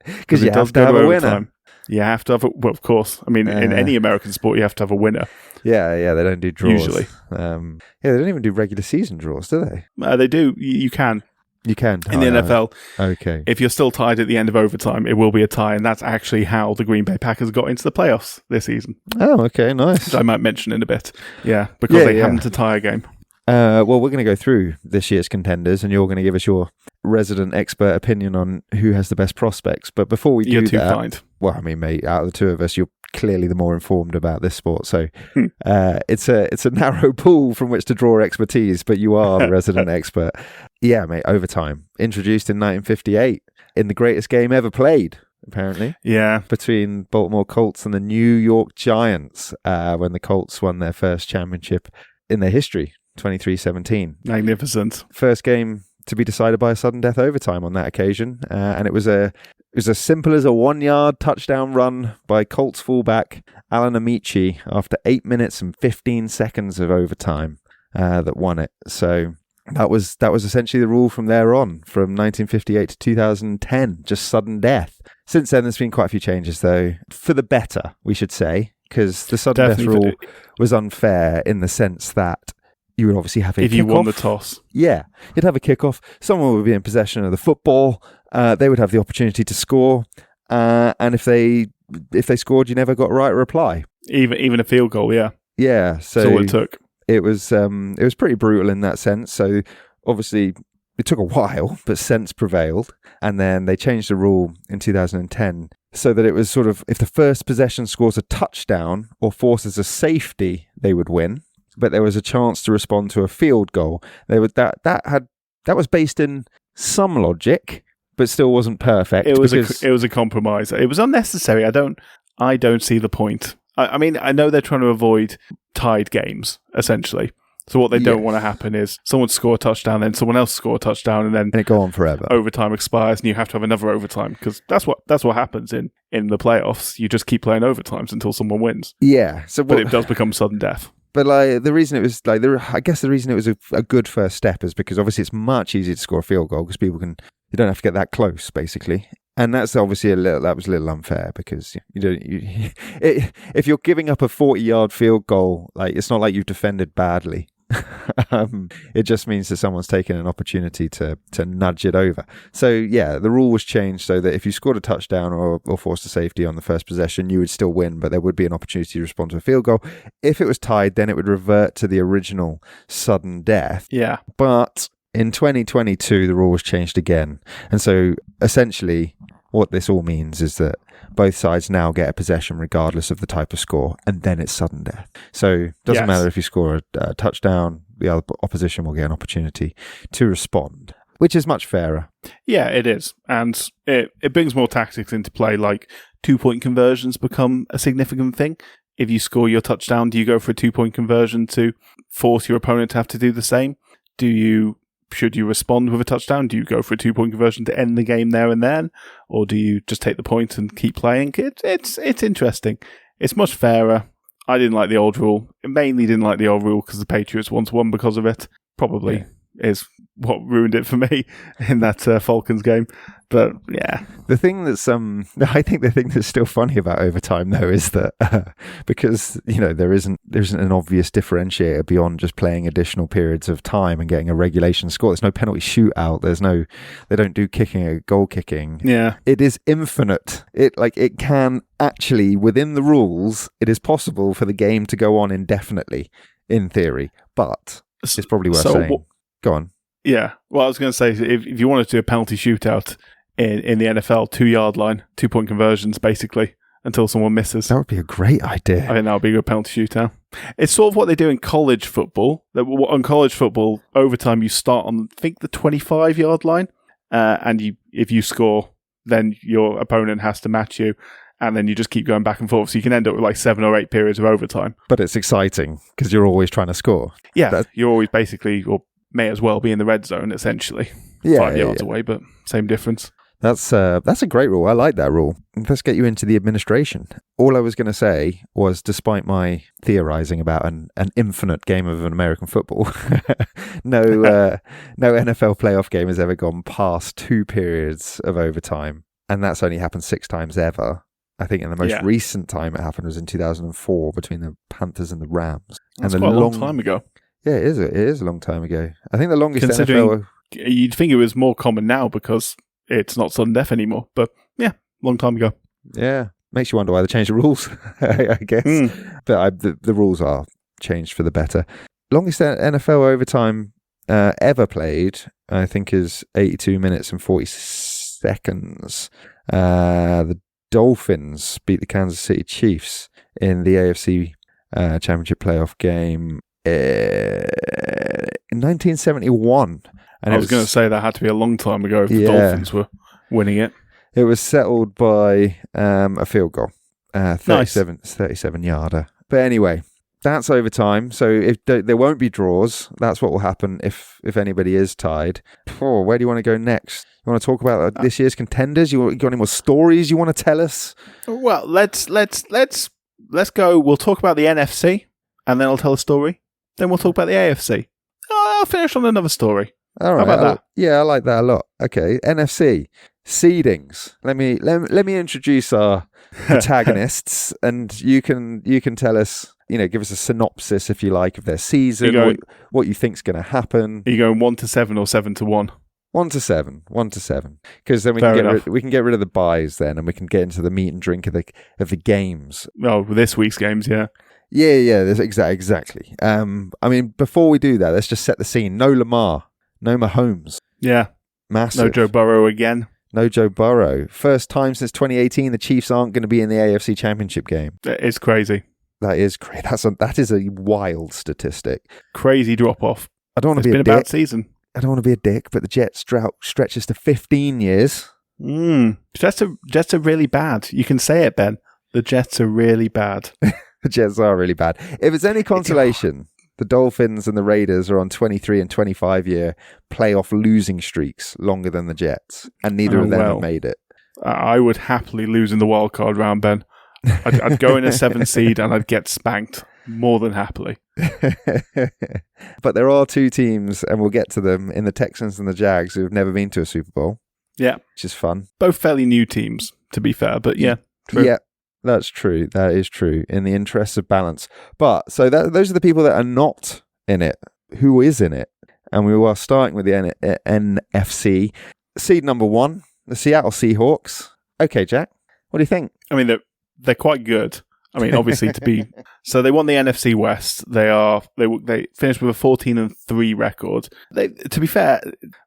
Because you have to have a winner.
You have to have well, of course. I mean, in any American sport, you have to have a winner.
Yeah, they don't do draws.
Usually.
They don't even do regular season draws, do they?
They do. You can.
You can.
In the NFL.
Okay.
If you're still tied at the end of overtime, it will be a tie, and that's actually how the Green Bay Packers got into the playoffs this season.
Oh, okay, nice.
Which I might mention in a bit. Yeah, because they happened to tie a game.
Well, we're going to go through this year's contenders, and you're going to give us your resident expert opinion on who has the best prospects. But before we do
you're too kind.
Well, I mean, mate, out of the two of us, you're clearly the more informed about this sport. So it's a narrow pool from which to draw expertise, but you are the resident expert. Yeah, mate, overtime. Introduced in 1958 in the greatest game ever played, apparently.
Yeah.
Between Baltimore Colts and the New York Giants, when the Colts won their first championship in their history, 23-17.
Magnificent.
First game to be decided by a sudden death overtime on that occasion. And it was as simple as a 1-yard touchdown run by Colts fullback Alan Amici after 8 minutes and 15 seconds of overtime that won it. So that was essentially the rule from there on, from 1958 to 2010, just sudden death. Since then, there's been quite a few changes, though, for the better, we should say, because the sudden death rule was unfair in the sense that you would obviously have a kickoff.
If you won the toss.
Yeah. You'd have a kickoff. Someone would be in possession of the football. They would have the opportunity to score. And if they scored, you never got a right reply.
Even a field goal, yeah.
Yeah. So
that's all it took.
It was pretty brutal in that sense. So obviously it took a while, but sense prevailed. And then they changed the rule in 2010 so that it was sort of, if the first possession scores a touchdown or forces a safety, they would win. But there was a chance to respond to a field goal. They would that was based in some logic, but still wasn't perfect.
It was a compromise. It was unnecessary. I don't see the point. I mean, I know they're trying to avoid tied games, essentially. So what they don't want to happen is someone score a touchdown, then someone else score a touchdown, and then
it go on forever.
Overtime expires, and you have to have another overtime, because that's what happens in the playoffs. You just keep playing overtimes until someone wins.
Yeah.
But it does become sudden death.
But the reason it was I guess the reason it was a good first step is because obviously it's much easier to score a field goal because you don't have to get that close, basically. And that's obviously that was a little unfair because if you're giving up a 40-yard field goal, it's not like you've defended badly. It just means that someone's taken an opportunity to nudge it over. So yeah, the rule was changed so that if you scored a touchdown or forced a safety on the first possession, you would still win, but there would be an opportunity to respond to a field goal. If it was tied, then it would revert to the original sudden death.
Yeah.
But in 2022, the rule was changed again. And so essentially what this all means is that both sides now get a possession regardless of the type of score, and then it's sudden death. So it doesn't matter if you score a touchdown, the other opposition will get an opportunity to respond, which is much fairer.
Yeah, it is. And it brings more tactics into play, like 2-point conversions become a significant thing. If you score your touchdown, do you go for a 2-point conversion to force your opponent to have to do the same? Should you respond with a touchdown? Do you go for a 2-point conversion to end the game there and then? Or do you just take the point and keep playing? It's interesting. It's much fairer. I didn't like the old rule. I mainly didn't like the old rule because the Patriots once won because of it. Probably is what ruined it for me in that Falcons game. But yeah.
The thing that's I think the thing that's still funny about overtime though is that because there isn't an obvious differentiator beyond just playing additional periods of time and getting a regulation score. There's no penalty shootout. They don't do kicking or goal kicking.
Yeah.
It is infinite. It can actually, within the rules, it is possible for the game to go on indefinitely in theory, but it's probably worth saying. Go on.
Yeah. Well, I was going to say, if you wanted to do a penalty shootout in the NFL, 2-yard line, 2-point conversions, basically, until someone misses.
That would be a great idea.
I think that would be a good penalty shootout. It's sort of what they do in college football. On college football, overtime, you start on, I think, the 25-yard line, and if you score, then your opponent has to match you. And then you just keep going back and forth. So you can end up with 7 or 8 periods of overtime.
But it's exciting because you're always trying to score.
Yeah, you're always basically, or may as well be in the red zone, essentially. 5 yards away, but same difference.
That's a great rule. I like that rule. Let's get you into the administration. All I was going to say was, despite my theorizing about an infinite game of an American football, no NFL playoff game has ever gone past 2 periods of overtime. And that's only happened 6 times ever. I think in the most recent time it happened was in 2004 between the Panthers and the Rams.
That's quite a long time ago.
Yeah, it is. It is a long time ago. I think the longest
Considering
NFL...
You'd think it was more common now because it's not sudden death anymore. But yeah, long time ago.
Yeah, makes you wonder why they changed the rules, I guess. But the rules are changed for the better. Longest NFL overtime ever played, I think, is 82 minutes and 40 seconds. The Dolphins beat the Kansas City Chiefs in the AFC Championship playoff game in 1971. And
I was going to say that had to be a long time ago if the Dolphins were winning it.
It was settled by a field goal, 37-yarder. But anyway, that's overtime. So if there won't be draws, that's what will happen if anybody is tied. Where do you want to go next? You want to talk about this year's contenders? You got any more stories you want to tell us?
Well, let's go. We'll talk about the NFC, and then I'll tell a story. Then we'll talk about the AFC. I'll finish on another story.
All right.
How about that?
Yeah, I like that a lot. Okay, NFC seedings. Let me introduce our protagonists, and you can tell us. Give us a synopsis if you like of their season. What you think's going to happen.
Are you going 1-7 or 7-1?
1-7, because then we can get rid of the buys then, and we can get into the meat and drink of the games.
Oh, this week's games, yeah.
Yeah. There's exactly. Before we do that, let's just set the scene. No Lamar, no Mahomes.
Yeah,
massive.
No Joe Burrow again.
No Joe Burrow. First time since 2018 the Chiefs aren't going to be in the AFC Championship game.
It's crazy.
That is great. That is a wild statistic.
Crazy drop-off.
I don't want to
It's
be a
been a
dick.
bad season.
I don't want to be a dick, but the Jets drought stretches to 15 years.
Jets are really bad. You can say it, Ben. The Jets are really bad.
The Jets are really bad. If it's any consolation, the Dolphins and the Raiders are on 23 and 25-year playoff losing streaks longer than the Jets, and neither of them have made it.
I would happily lose in the wild card round, Ben. I'd go in a 7 seed and I'd get spanked more than happily.
But there are two teams, and we'll get to them, in the Texans and the Jags, who have never been to a Super Bowl.
Yeah.
Which is fun.
Both fairly new teams, to be fair, but yeah. True.
Yeah, that's true. That is true, in the interests of balance. But, so those are the people that are not in it. Who is in it? And we are starting with the NFC. Seed number 1, the Seattle Seahawks. Okay, Jack, what do you think?
I mean, they're quite good. I mean, obviously so they won the NFC West. They finished with a 14-3 record. To be fair,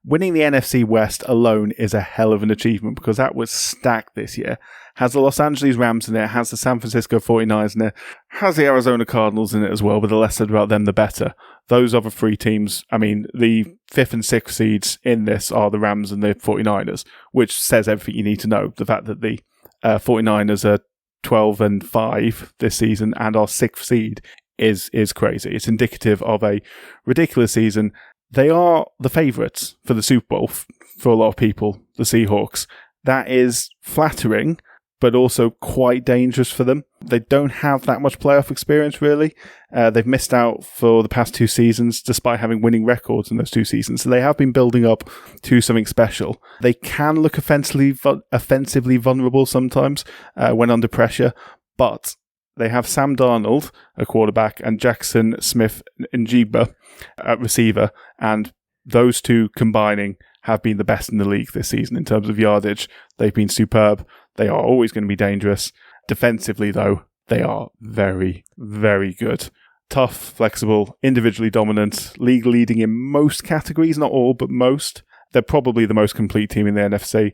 winning the NFC West alone is a hell of an achievement because that was stacked this year. Has the Los Angeles Rams in there, has the San Francisco 49ers in there, has the Arizona Cardinals in it as well, but the less said about them, the better. Those other 3 teams, I mean, the 5th and 6th seeds in this are the Rams and the 49ers, which says everything you need to know. The fact that the 49ers are 12-5 this season and our 6th seed is crazy. It's indicative of a ridiculous season. They are the favourites for the Super Bowl for a lot of people, the Seahawks. That is flattering, but also quite dangerous for them. They don't have that much playoff experience, really. They've missed out for the past 2 seasons, despite having winning records in those 2 seasons. So they have been building up to something special. They can look offensively vulnerable sometimes when under pressure, but they have Sam Darnold, a quarterback, and Jackson Smith-Njigba at receiver, and those 2 combining have been the best in the league this season in terms of yardage. They've been superb. They are always going to be dangerous. Defensively, though, they are very, very good. Tough, flexible, individually dominant, league leading in most categories, not all, but most. They're probably the most complete team in the NFC,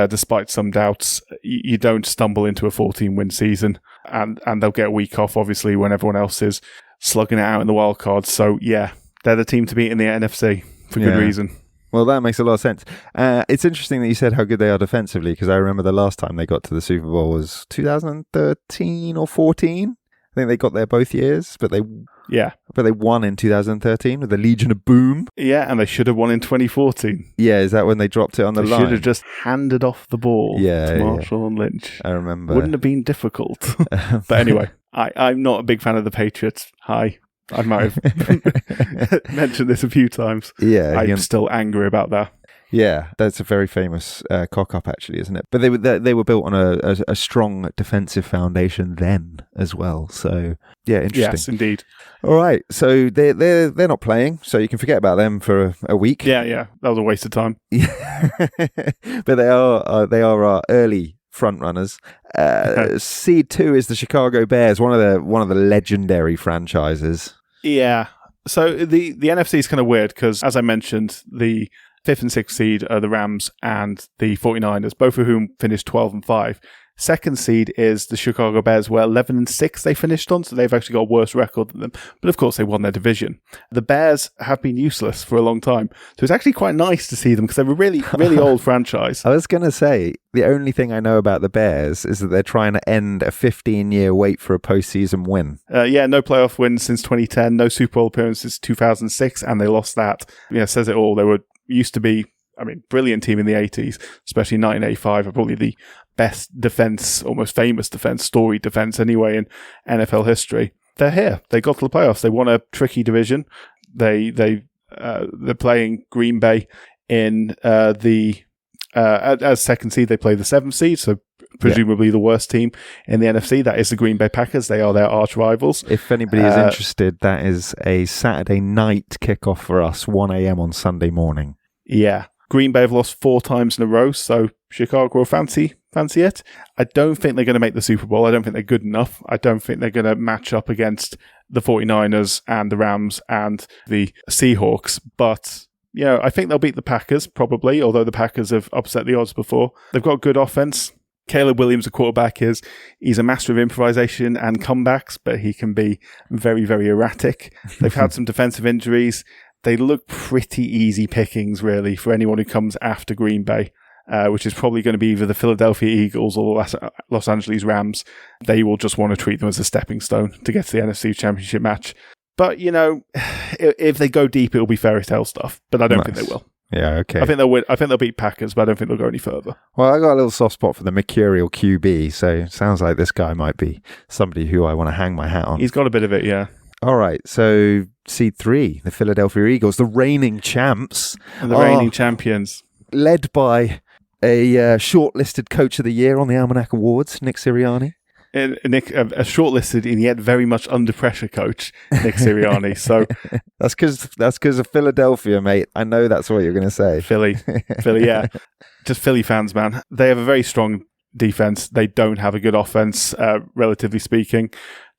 despite some doubts. You don't stumble into a 14-win season, and they'll get a week off, obviously, when everyone else is slugging it out in the wild cards. So, yeah, they're the team to beat in the NFC for good reason.
Well, that makes a lot of sense. It's interesting that you said how good they are defensively, because I remember the last time they got to the Super Bowl was 2013 or 14. I think they got there both years, but they won in 2013 with the Legion of Boom.
Yeah, and they should have won in 2014.
Yeah, is that when they dropped it on the line?
They should have just handed off the ball to Marshall and Lynch.
I remember.
Wouldn't have been difficult. But anyway, I'm not a big fan of the Patriots. Hi. I might have mentioned this a few times.
Yeah,
I'm still angry about that.
Yeah, that's a very famous cock-up, actually, isn't it? But they were built on a strong defensive foundation then as well. So yeah, interesting.
Yes, indeed.
All right, so they're not playing, so you can forget about them for a week.
Yeah, that was a waste of time.
But they are our early front runners. Seed 2 is the Chicago Bears, one of the legendary franchises. Yeah.
So the NFC is kind of weird because, as I mentioned, the 5th and 6th seed are the Rams and the 49ers, both of whom finished 12-5. Second seed is the Chicago Bears, where 11-6 they finished on, so they've actually got a worse record than them. But of course, they won their division. The Bears have been useless for a long time, so it's actually quite nice to see them because they're a really, really old franchise.
I was going to say, the only thing I know about the Bears is that they're trying to end a 15-year wait for a postseason win.
No playoff wins since 2010, no Super Bowl appearance since 2006, and they lost that. Yeah, says it all. They used to be, brilliant team in the 80s, especially 1985, are probably the best defense, almost famous defense, storied defense anyway in NFL history. They're here. They got to the playoffs. They won a tricky division. They're playing Green Bay in as second seed. They play the 7th seed, so presumably the worst team in the NFC. That is the Green Bay Packers. They are their arch rivals.
If anybody is interested, that is a Saturday night kickoff for us, 1 a.m. on Sunday morning.
Yeah. Green Bay have lost 4 times in a row, so Chicago will fancy it. I don't think they're going to make the Super Bowl. I don't think they're good enough. I don't think they're going to match up against the 49ers and the Rams and the Seahawks, but I think they'll beat the Packers, probably, although the Packers have upset the odds before. They've got good offense. Caleb Williams, the quarterback, he's a master of improvisation and comebacks, but he can be very, very erratic. They've had some defensive injuries. They look pretty easy pickings, really, for anyone who comes after Green Bay, which is probably going to be either the Philadelphia Eagles or the Los Angeles Rams. They will just want to treat them as a stepping stone to get to the NFC Championship match. But, if they go deep, it'll be fairy tale stuff, but I don't think they will.
Yeah, okay.
I think they'll win. I think they'll beat Packers, but I don't think they'll go any further.
Well, I got a little soft spot for the mercurial QB, so it sounds like this guy might be somebody who I want to hang my hat on.
He's got a bit of it, yeah.
All right, so seed 3, the Philadelphia Eagles, the reigning champs.
And the reigning champions.
Led by a shortlisted Coach of the Year on the Almanac Awards, Nick Sirianni.
Nick, a shortlisted and yet very much under pressure coach, Nick Sirianni. So
that's because of Philadelphia, mate. I know that's what you're going to say.
Philly, yeah. Just Philly fans, man. They have a very strong defense. They don't have a good offense, relatively speaking.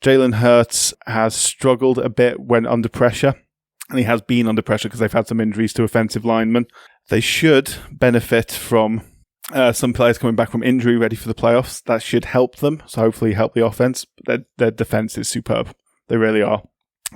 Jalen Hurts has struggled a bit when under pressure, and he has been under pressure because they've had some injuries to offensive linemen. They should benefit from some players coming back from injury ready for the playoffs. That should help them, so hopefully help the offense. Their defense is superb. They really are.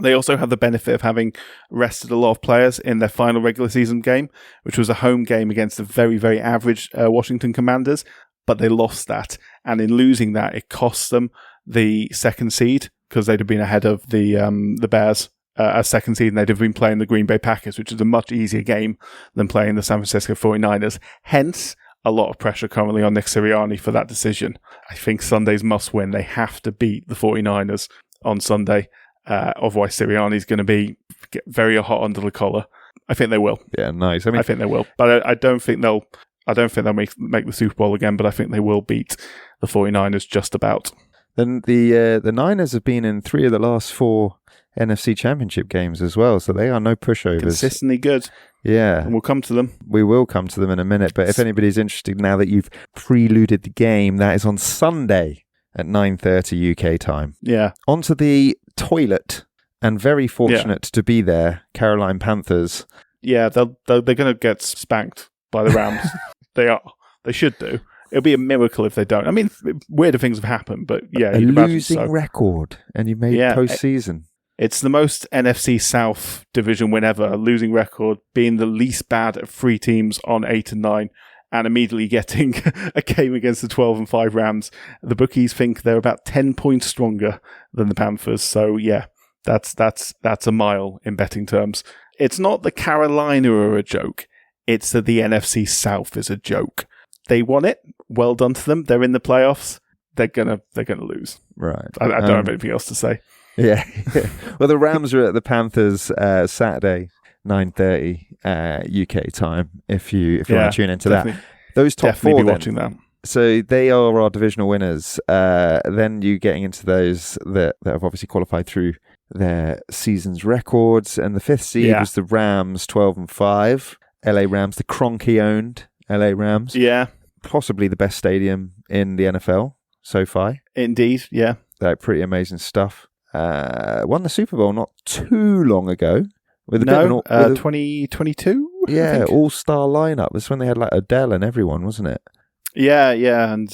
They also have the benefit of having rested a lot of players in their final regular season game, which was a home game against the very, very average Washington Commanders, but they lost that. And in losing that, it cost them the second seed because they'd have been ahead of the Bears as second seed, and they'd have been playing the Green Bay Packers, which is a much easier game than playing the San Francisco 49ers. Hence, a lot of pressure currently on Nick Sirianni for that decision. I think Sunday's must win. They have to beat the 49ers on Sunday. Otherwise, Sirianni's going to get very hot under the collar. I think they will.
Yeah, nice.
I think they will, but I don't think they'll. I don't think they'll make the Super Bowl again. But I think they will beat the 49ers just about.
Then the Niners have been in 3 of the last 4 NFC Championship games as well, so they are no pushovers.
Consistently good.
Yeah.
And we'll come to them.
We will come to them in a minute, but if anybody's interested now that you've preluded the game, that is on Sunday at 9:30 UK time.
Yeah.
Onto the toilet, and very fortunate to be there, Carolina Panthers.
Yeah, they're going to get spanked by the Rams. They are. They should do. It'll be a miracle if they don't. I mean, weirder things have happened, but yeah.
A losing record, and you made postseason.
It's the most NFC South division win ever, a losing record, being the least bad of 3 teams on 8 and 9, and immediately getting a game against the 12 and 5 Rams. The bookies think they're about 10 points stronger than the Panthers. So yeah, that's a mile in betting terms. It's not that Carolina are a joke. It's that the NFC South is a joke. They won it. Well done to them. They're in the playoffs. They're gonna lose.
Right.
I don't have anything else to say.
Yeah. Well, the Rams are at the Panthers Saturday, 9:30 UK time. If you want to tune into that, those top 4
be watching that.
So they are our divisional winners. Then you getting into those that have obviously qualified through their season's records, and the 5th seed was the Rams, 12 and 5. LA Rams, the Kroenke-owned LA Rams.
Yeah,
possibly the best stadium in the NFL so far.
Indeed, yeah.
Pretty amazing stuff. Won the Super Bowl not too long ago. With
2022?
Yeah, all-star lineup. That's when they had like Adele and everyone, wasn't it?
Yeah, and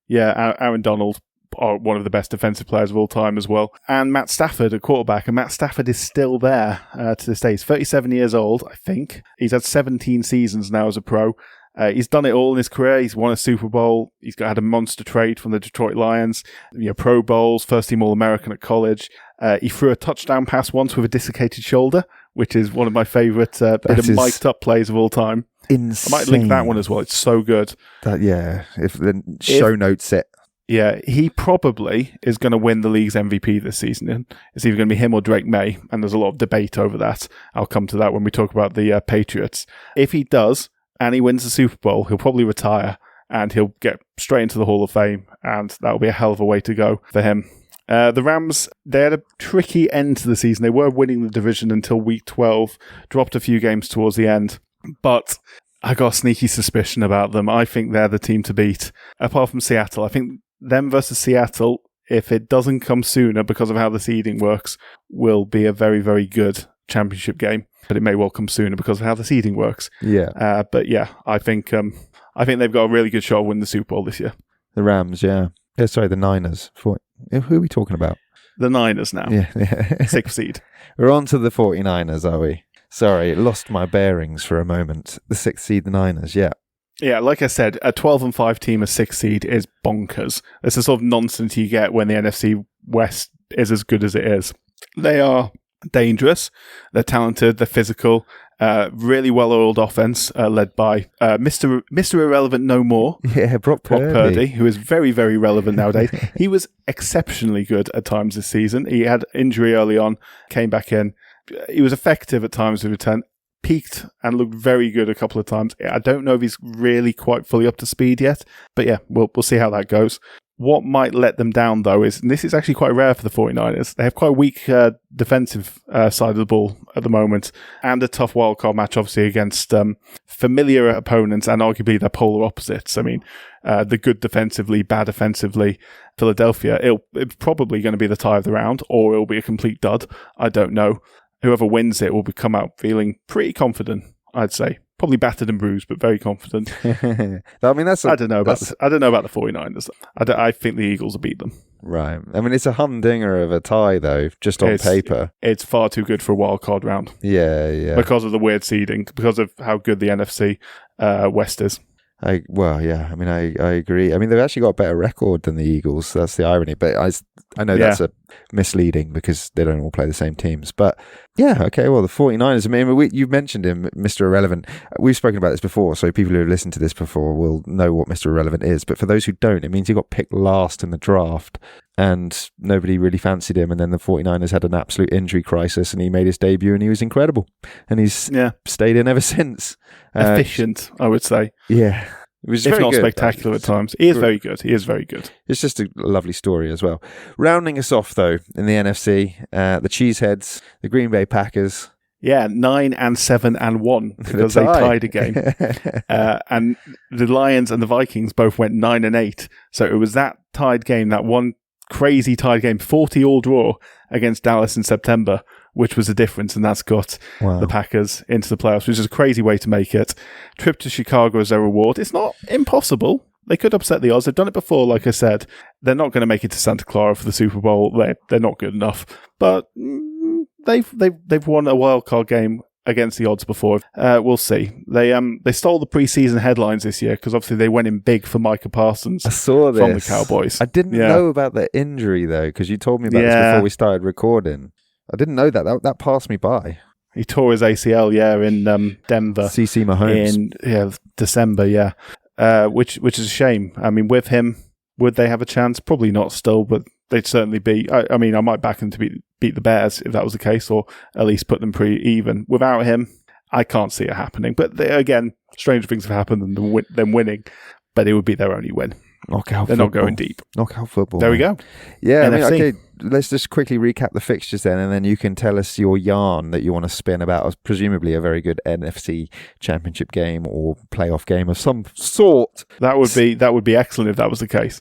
Aaron Donald, one of the best defensive players of all time as well. And Matt Stafford, a quarterback. And Matt Stafford is still there to this day. He's 37 years old, I think. He's had 17 seasons now as a pro. He's done it all in his career. He's won a Super Bowl. He's had a monster trade from the Detroit Lions. Pro Bowls, first team All-American at college. He threw a touchdown pass once with a dislocated shoulder, which is one of my favourite bit of mic'd up plays of all time.
Insane.
I might link that one as well. It's so good.
If the show notes it.
Yeah, he probably is going to win the league's MVP this season. It's either going to be him or Drake May, and there's a lot of debate over that. I'll come to that when we talk about the Patriots. If he does, and he wins the Super Bowl, he'll probably retire, and he'll get straight into the Hall of Fame, and that'll be a hell of a way to go for him. The Rams, they had a tricky end to the season. They were winning the division until week 12, dropped a few games towards the end, but I got a sneaky suspicion about them. I think they're the team to beat, apart from Seattle. I think them versus Seattle, if it doesn't come sooner because of how the seeding works, will be a very, very good championship game, but it may well come sooner because of how the seeding works.
Yeah.
But yeah, I think they've got a really good shot of winning the Super Bowl this year.
The Rams, yeah. Sorry, the Niners. Who are we talking about?
The Niners now.
Yeah.
6th seed.
We're on to the 49ers, are we? Sorry, lost my bearings for a moment. The 6th seed, the Niners, yeah.
Yeah, like I said, a 12-5 team, a 6th seed is bonkers. It's the sort of nonsense you get when the NFC West is as good as it is. They are dangerous, they're talented, they're physical, really well-oiled offense led by Mr. Irrelevant no more.
Yeah, Brock Purdy,
who is very, very relevant nowadays. He was exceptionally good at times this season. He had injury early on, came back in. He was effective at times with return, peaked and looked very good a couple of times. I don't know if he's really quite fully up to speed yet, but yeah, we'll see how that goes. What might let them down, though, is, and this is actually quite rare for the 49ers, they have quite a weak defensive side of the ball at the moment, and a tough wildcard match, obviously, against familiar opponents and arguably their polar opposites. I mean, the good defensively, bad offensively, Philadelphia, it's probably going to be the tie of the round, or it'll be a complete dud. I don't know. Whoever wins it will come out feeling pretty confident, I'd say. Probably battered and bruised, but very confident.
I mean,
I don't know about the 49ers. I think the Eagles will beat them.
Right. I mean, it's a humdinger of a tie, though, just on paper.
It's far too good for a wild card round.
Yeah.
Because of the weird seeding, because of how good the NFC West is.
I agree. I mean, they've actually got a better record than the Eagles. That's the irony. But I know that's a misleading because they don't all play the same teams. But yeah, okay, well, the 49ers, I mean, you've mentioned him, Mr. Irrelevant. We've spoken about this before, so people who have listened to this before will know what Mr. Irrelevant is. But for those who don't, it means he got picked last in the draft and nobody really fancied him. And then the 49ers had an absolute injury crisis and he made his debut and he was incredible. And he's stayed in ever since.
Efficient, I would say.
Yeah. It was
if not
good.
Spectacular at times. He is very good.
It's just a lovely story as well. Rounding us off, though, in the NFC, the Cheeseheads, the Green Bay Packers.
Yeah, 9-7-1 because they tied a game. And the Lions and the Vikings both went 9-8. So it was that tied game, that one crazy tied game, 40-all draw against Dallas in September, which was the difference, and that's got the Packers into the playoffs, which is a crazy way to make it. Trip to Chicago as their reward. It's not impossible. They could upset the odds. They've done it before, like I said. They're not going to make it to Santa Clara for the Super Bowl. They're not good enough. But they've won a wild card game against the odds before. We'll see. They stole the preseason headlines this year because obviously they went in big for Micah Parsons.
I saw this
from the Cowboys.
I didn't know about the injury though because you told me about this before we started recording. I didn't know that passed me by.
He tore his ACL, in Denver.
CC Mahomes.
In December, which is a shame. I mean, with him, would they have a chance? Probably not still, but they'd certainly be. I might back them to beat the Bears if that was the case, or at least put them pretty even. Without him, I can't see it happening. But again, stranger things have happened than them winning, but it would be their only win.
Knockout
They're
football.
not going deep.
Knockout football.
There we go.
Yeah,
NFC.
okay, let's just quickly recap the fixtures then, and then you can tell us your yarn that you want to spin about presumably a very good NFC championship game or playoff game of some sort.
That would be excellent if that was the case.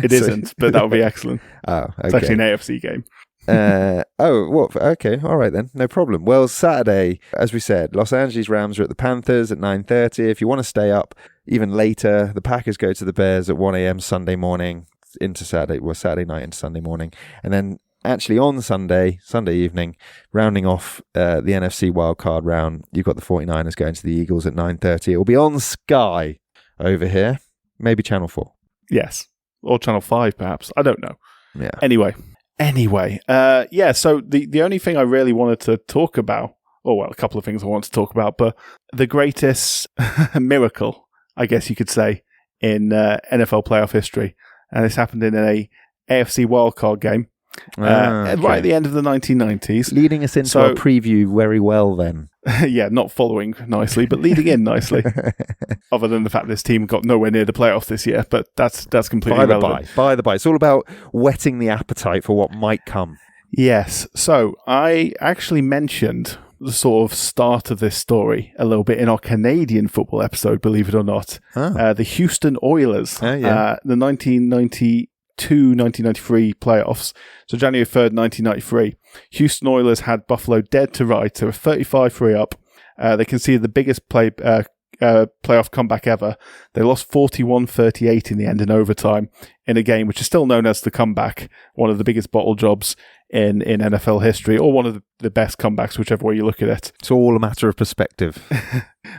It isn't, but that would be excellent.
Oh, okay.
It's actually an AFC game.
Okay, all right then, no problem. Well, Saturday, as we said, Los Angeles Rams are at the Panthers at 9:30. If you want to stay up even later, the Packers go to the Bears at 1 a.m. Sunday morning into Saturday night into Sunday morning, and then actually on Sunday evening, rounding off the NFC wildcard round, you've got the 49ers going to the Eagles at 9:30. It will be on Sky over here, maybe Channel 4.
Yes, or Channel 5 perhaps. I don't know.
Yeah.
Anyway, so the only thing I really wanted to talk about, a couple of things I want to talk about, but the greatest miracle, I guess you could say, in NFL playoff history, and this happened in a AFC wildcard game right at the end of the 1990s.
Leading us into our preview very well then.
Yeah, not following nicely, but leading in nicely. Other than the fact this team got nowhere near the playoffs this year, but that's completely irrelevant.
By the by, it's all about whetting the appetite for what might come.
Yes. So I actually mentioned the sort of start of this story a little bit in our Canadian football episode, believe it or not. The Houston Oilers, the 1992 1992, 1993 playoffs. So January 3rd, 1993, Houston Oilers had Buffalo dead to rights. They were 35-3 up. They conceded the biggest playoff comeback ever. They lost 41-38 in the end in overtime in a game which is still known as the comeback, one of the biggest bottle jobs in NFL history, or one of the best comebacks, whichever way you look at it.
It's all a matter of perspective.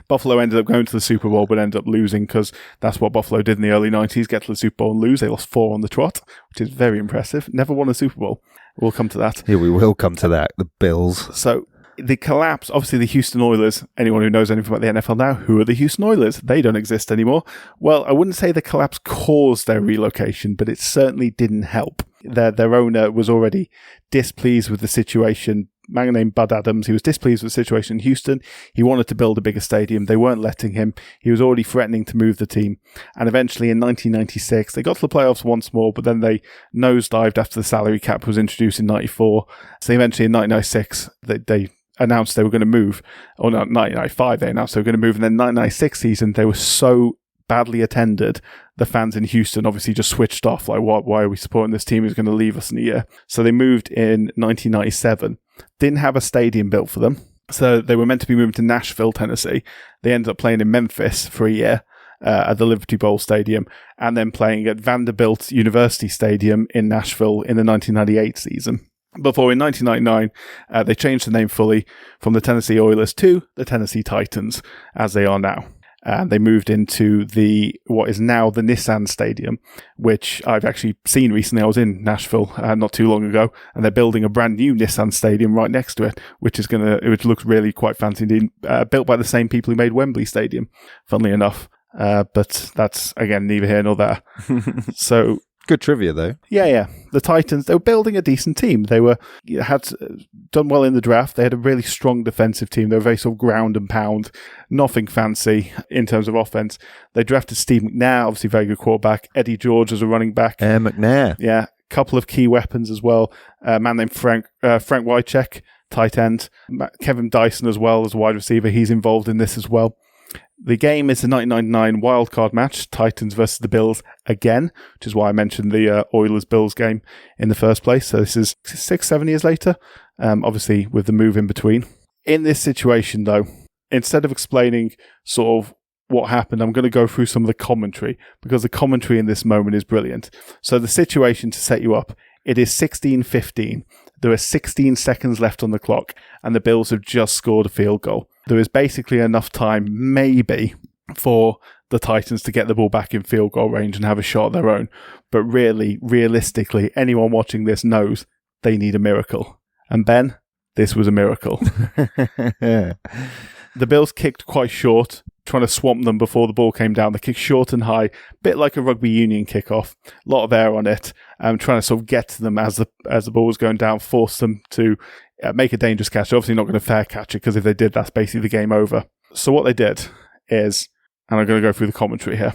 Buffalo ended up going to the Super Bowl, but ended up losing because that's what Buffalo did in the early 90s, get to the Super Bowl and lose. They lost 4 on the trot, which is very impressive. Never won a Super Bowl. We'll come to that.
Yeah, we will come to that. The Bills.
So the collapse, obviously the Houston Oilers, anyone who knows anything about the NFL now, who are the Houston Oilers? They don't exist anymore. Well, I wouldn't say the collapse caused their relocation, but it certainly didn't help. Their owner was already displeased with the situation. A man named Bud Adams, he was displeased with the situation in Houston. He wanted to build a bigger stadium. They weren't letting him. He was already threatening to move the team. And eventually in 1996, they got to the playoffs once more, but then they nosedived after the salary cap was introduced in 94. So eventually in 1996, they announced they were going to move. Or no, 1995, they announced they were going to move. And then 1996 season, they were so badly attended, the fans in Houston obviously just switched off. Like, why are we supporting this team who's going to leave us in a year? So they moved in 1997. Didn't have a stadium built for them. So they were meant to be moving to Nashville, Tennessee. They ended up playing in Memphis for a year at the Liberty Bowl Stadium, and then playing at Vanderbilt University Stadium in Nashville in the 1998 season. Before in 1999, they changed the name fully from the Tennessee Oilers to the Tennessee Titans, as they are now. And they moved into what is now the Nissan Stadium, which I've actually seen recently. I was in Nashville not too long ago, and they're building a brand new Nissan Stadium right next to it, which looks really quite fancy indeed. Built by the same people who made Wembley Stadium, funnily enough. But that's, again, neither here nor there. So
good trivia, though.
Yeah. The Titans, they were building a decent team. They had done well in the draft. They had a really strong defensive team. They were very sort of ground and pound, nothing fancy in terms of offense. They drafted Steve McNair, obviously very good quarterback. Eddie George as a running back.
McNair.
Yeah, couple of key weapons as well. A man named Frank Wycheck, tight end. Kevin Dyson as well as a wide receiver. He's involved in this as well. The game is the 1999 wildcard match, Titans versus the Bills again, which is why I mentioned the Oilers-Bills game in the first place. So this is 6-7 years later, obviously with the move in between. In this situation, though, instead of explaining sort of what happened, I'm going to go through some of the commentary, because the commentary in this moment is brilliant. So the situation, to set you up, it is 16-15. There are 16 seconds left on the clock, and the Bills have just scored a field goal. There is basically enough time, maybe, for the Titans to get the ball back in field goal range and have a shot of their own. But really, realistically, anyone watching this knows they need a miracle. And Ben, this was a miracle. The Bills kicked quite short, trying to swamp them before the ball came down. They kicked short and high, bit like a rugby union kickoff. A lot of air on it, trying to sort of get to them as the ball was going down, force them to make a dangerous catch. Obviously not going to fair catch it, because if they did, that's basically the game over. So what they did is, and I'm going to go through the commentary here.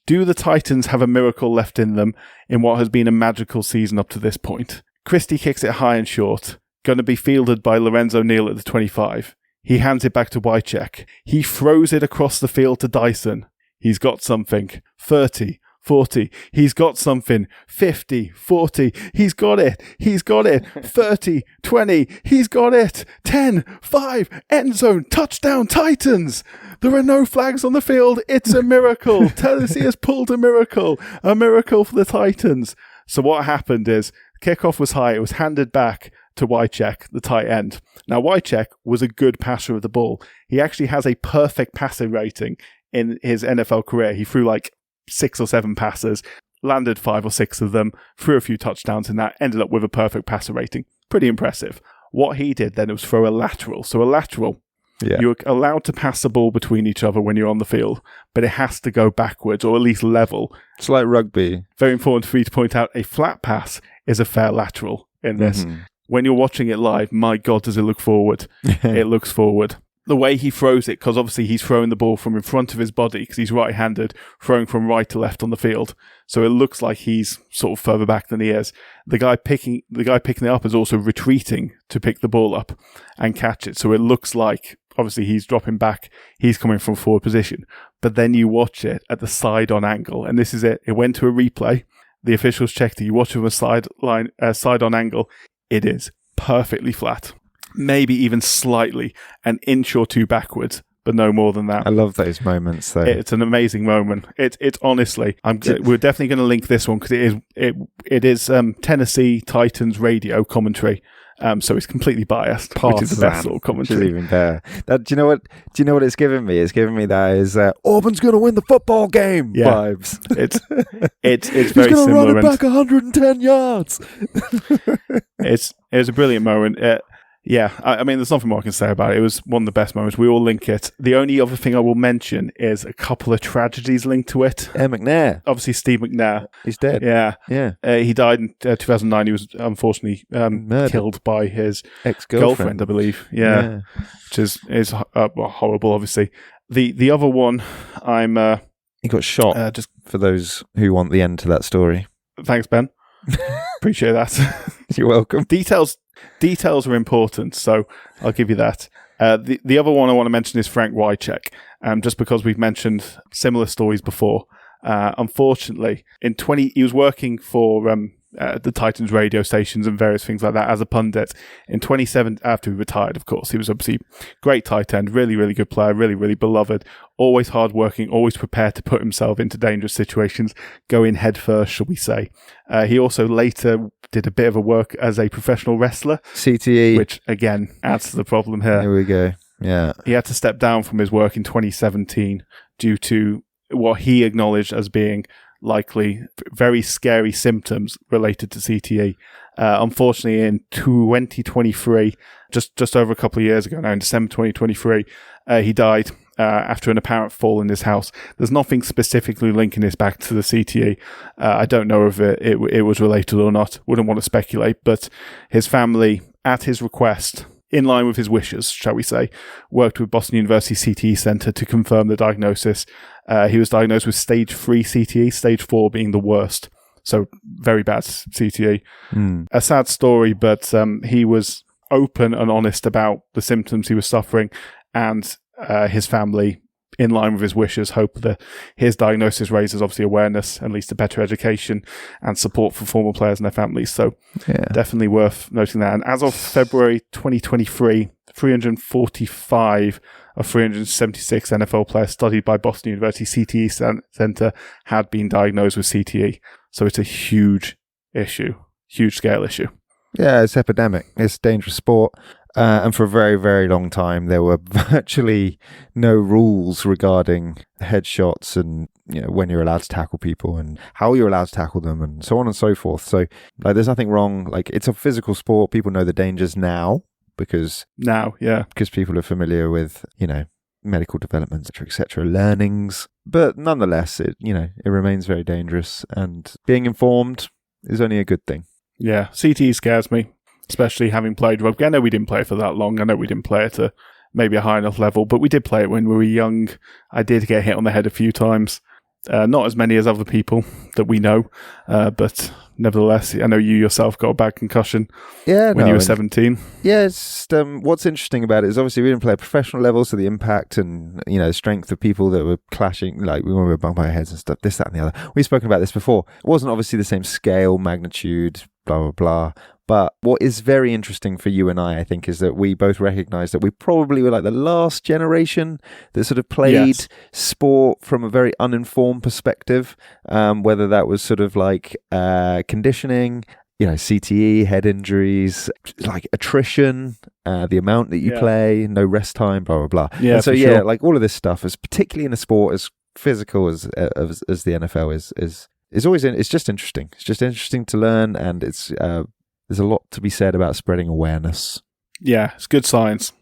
Do the Titans have a miracle left in them in what has been a magical season up to this point? Christie kicks it high and short. Going to be fielded by Lorenzo Neal at the 25. He hands it back to Wycheck. He throws it across the field to Dyson. He's got something. 30. 40. He's got something. 50. 40. He's got it. 30. 20. He's got it. 10. 5. End zone. Touchdown Titans. There are no flags on the field. It's a miracle. Tennessee has pulled a miracle. A miracle for the Titans. So what happened is, kickoff was high. It was handed back to Wycheck, the tight end. Now, Wycheck was a good passer of the ball. He actually has a perfect passer rating in his NFL career. He threw like 6 or 7 passes, landed 5 or 6 of them, threw a few touchdowns in that, ended up with a perfect passer rating. Pretty impressive. What he did then was throw a lateral. So a lateral, you're allowed to pass the ball between each other when you're on the field, but it has to go backwards or at least level.
It's like rugby.
Very important for you to point out, a flat pass is a fair lateral in this. Mm-hmm. When you're watching it live, my God, does it look forward. It looks forward. The way he throws it, because obviously he's throwing the ball from in front of his body, because he's right-handed, throwing from right to left on the field. So it looks like he's sort of further back than he is. The guy picking it up is also retreating to pick the ball up and catch it. So it looks like, obviously he's dropping back, he's coming from forward position. But then you watch it at the side-on angle, and this is it. It went to a replay. the officials checked it. You watch it from a side-on angle. It is perfectly flat. Maybe even slightly an inch or two backwards, but no more than that.
I love those moments, though.
It's an amazing moment. It's honestly, we're definitely going to link this one because it is Tennessee Titans radio commentary. So it's completely biased, which is the best sort of commentary.
Which is even better. Do you know what it's giving me? It's giving me that is Auburn's going to win the football game vibes.
It's very
He's
similar.
Run it back 110 yards.
It's a brilliant moment. I mean, there's nothing more I can say about it. It was one of the best moments. We all link it. The only other thing I will mention is a couple of tragedies linked to it.
McNair.
Obviously, Steve McNair.
He's dead.
Yeah.
He
died in 2009. He was unfortunately killed by his ex-girlfriend, I believe. Yeah. Which is horrible, obviously. The other one,
he got shot, just for those who want the end to that story.
Thanks, Ben. Appreciate that.
You're welcome.
Details are important, so I'll give you that. The other one I want to mention is Frank Wycheck, just because we've mentioned similar stories before. Unfortunately, he was working for the Titans radio stations and various things like that as a pundit. In 2017, after he retired, of course, he was obviously great tight end, really, really good player, really, really beloved, always hardworking, always prepared to put himself into dangerous situations, go in head first, shall we say. He also later did a bit of a work as a professional wrestler.
CTE.
Which, again, adds to the problem here.
Here we go. Yeah.
He had to step down from his work in 2017 due to what he acknowledged as being likely very scary symptoms related to CTE. Unfortunately, in 2023, just over a couple of years ago now, in December 2023, he died after an apparent fall in his house. There's nothing specifically linking this back to the CTE. I don't know if it was related or not. Wouldn't want to speculate, but his family, at his request, in line with his wishes, shall we say, worked with Boston University CTE Center to confirm the diagnosis. He was diagnosed with stage 3 CTE, stage 4 being the worst. So very bad CTE. A sad story, but he was open and honest about the symptoms he was suffering, and his family, in line with his wishes, hope that his diagnosis raises obviously awareness and leads to better education and support for former players and their families. So definitely worth noting that. And as of February 2023, 345 of 376 NFL players studied by Boston University CTE Center had been diagnosed with CTE. So it's a huge issue, huge scale issue.
Yeah, it's epidemic. It's a dangerous sport. And for a very, very long time, there were virtually no rules regarding headshots and, when you're allowed to tackle people and how you're allowed to tackle them and so on and so forth. So, there's nothing wrong. It's a physical sport. People know the dangers now because people are familiar with, medical developments, et cetera, learnings. But nonetheless, it remains very dangerous, and being informed is only a good thing.
Yeah, CTE scares me. Especially having played rugby. I know we didn't play it for that long. I know we didn't play it at maybe a high enough level, but we did play it when we were young. I did get hit on the head a few times. Not as many as other people that we know, but nevertheless, I know you yourself got a bad concussion when you were 17.
Yeah, it's what's interesting about it is obviously we didn't play at professional level, so the impact and the strength of people that were clashing, we were bumping our heads and stuff, this, that, and the other. We've spoken about this before. It wasn't obviously the same scale, magnitude, blah, blah, blah. But what is very interesting for you and I think, is that we both recognise that we probably were the last generation that sort of played sport from a very uninformed perspective, whether that was sort of conditioning, CTE, head injuries, attrition, the amount that you play, no rest time, blah, blah, blah.
Yeah,
and so,
sure.
all of this stuff, is particularly in a sport as physical as the NFL is always it's just interesting. It's just interesting to learn, and it's... there's a lot to be said about spreading awareness.
Yeah, it's good science.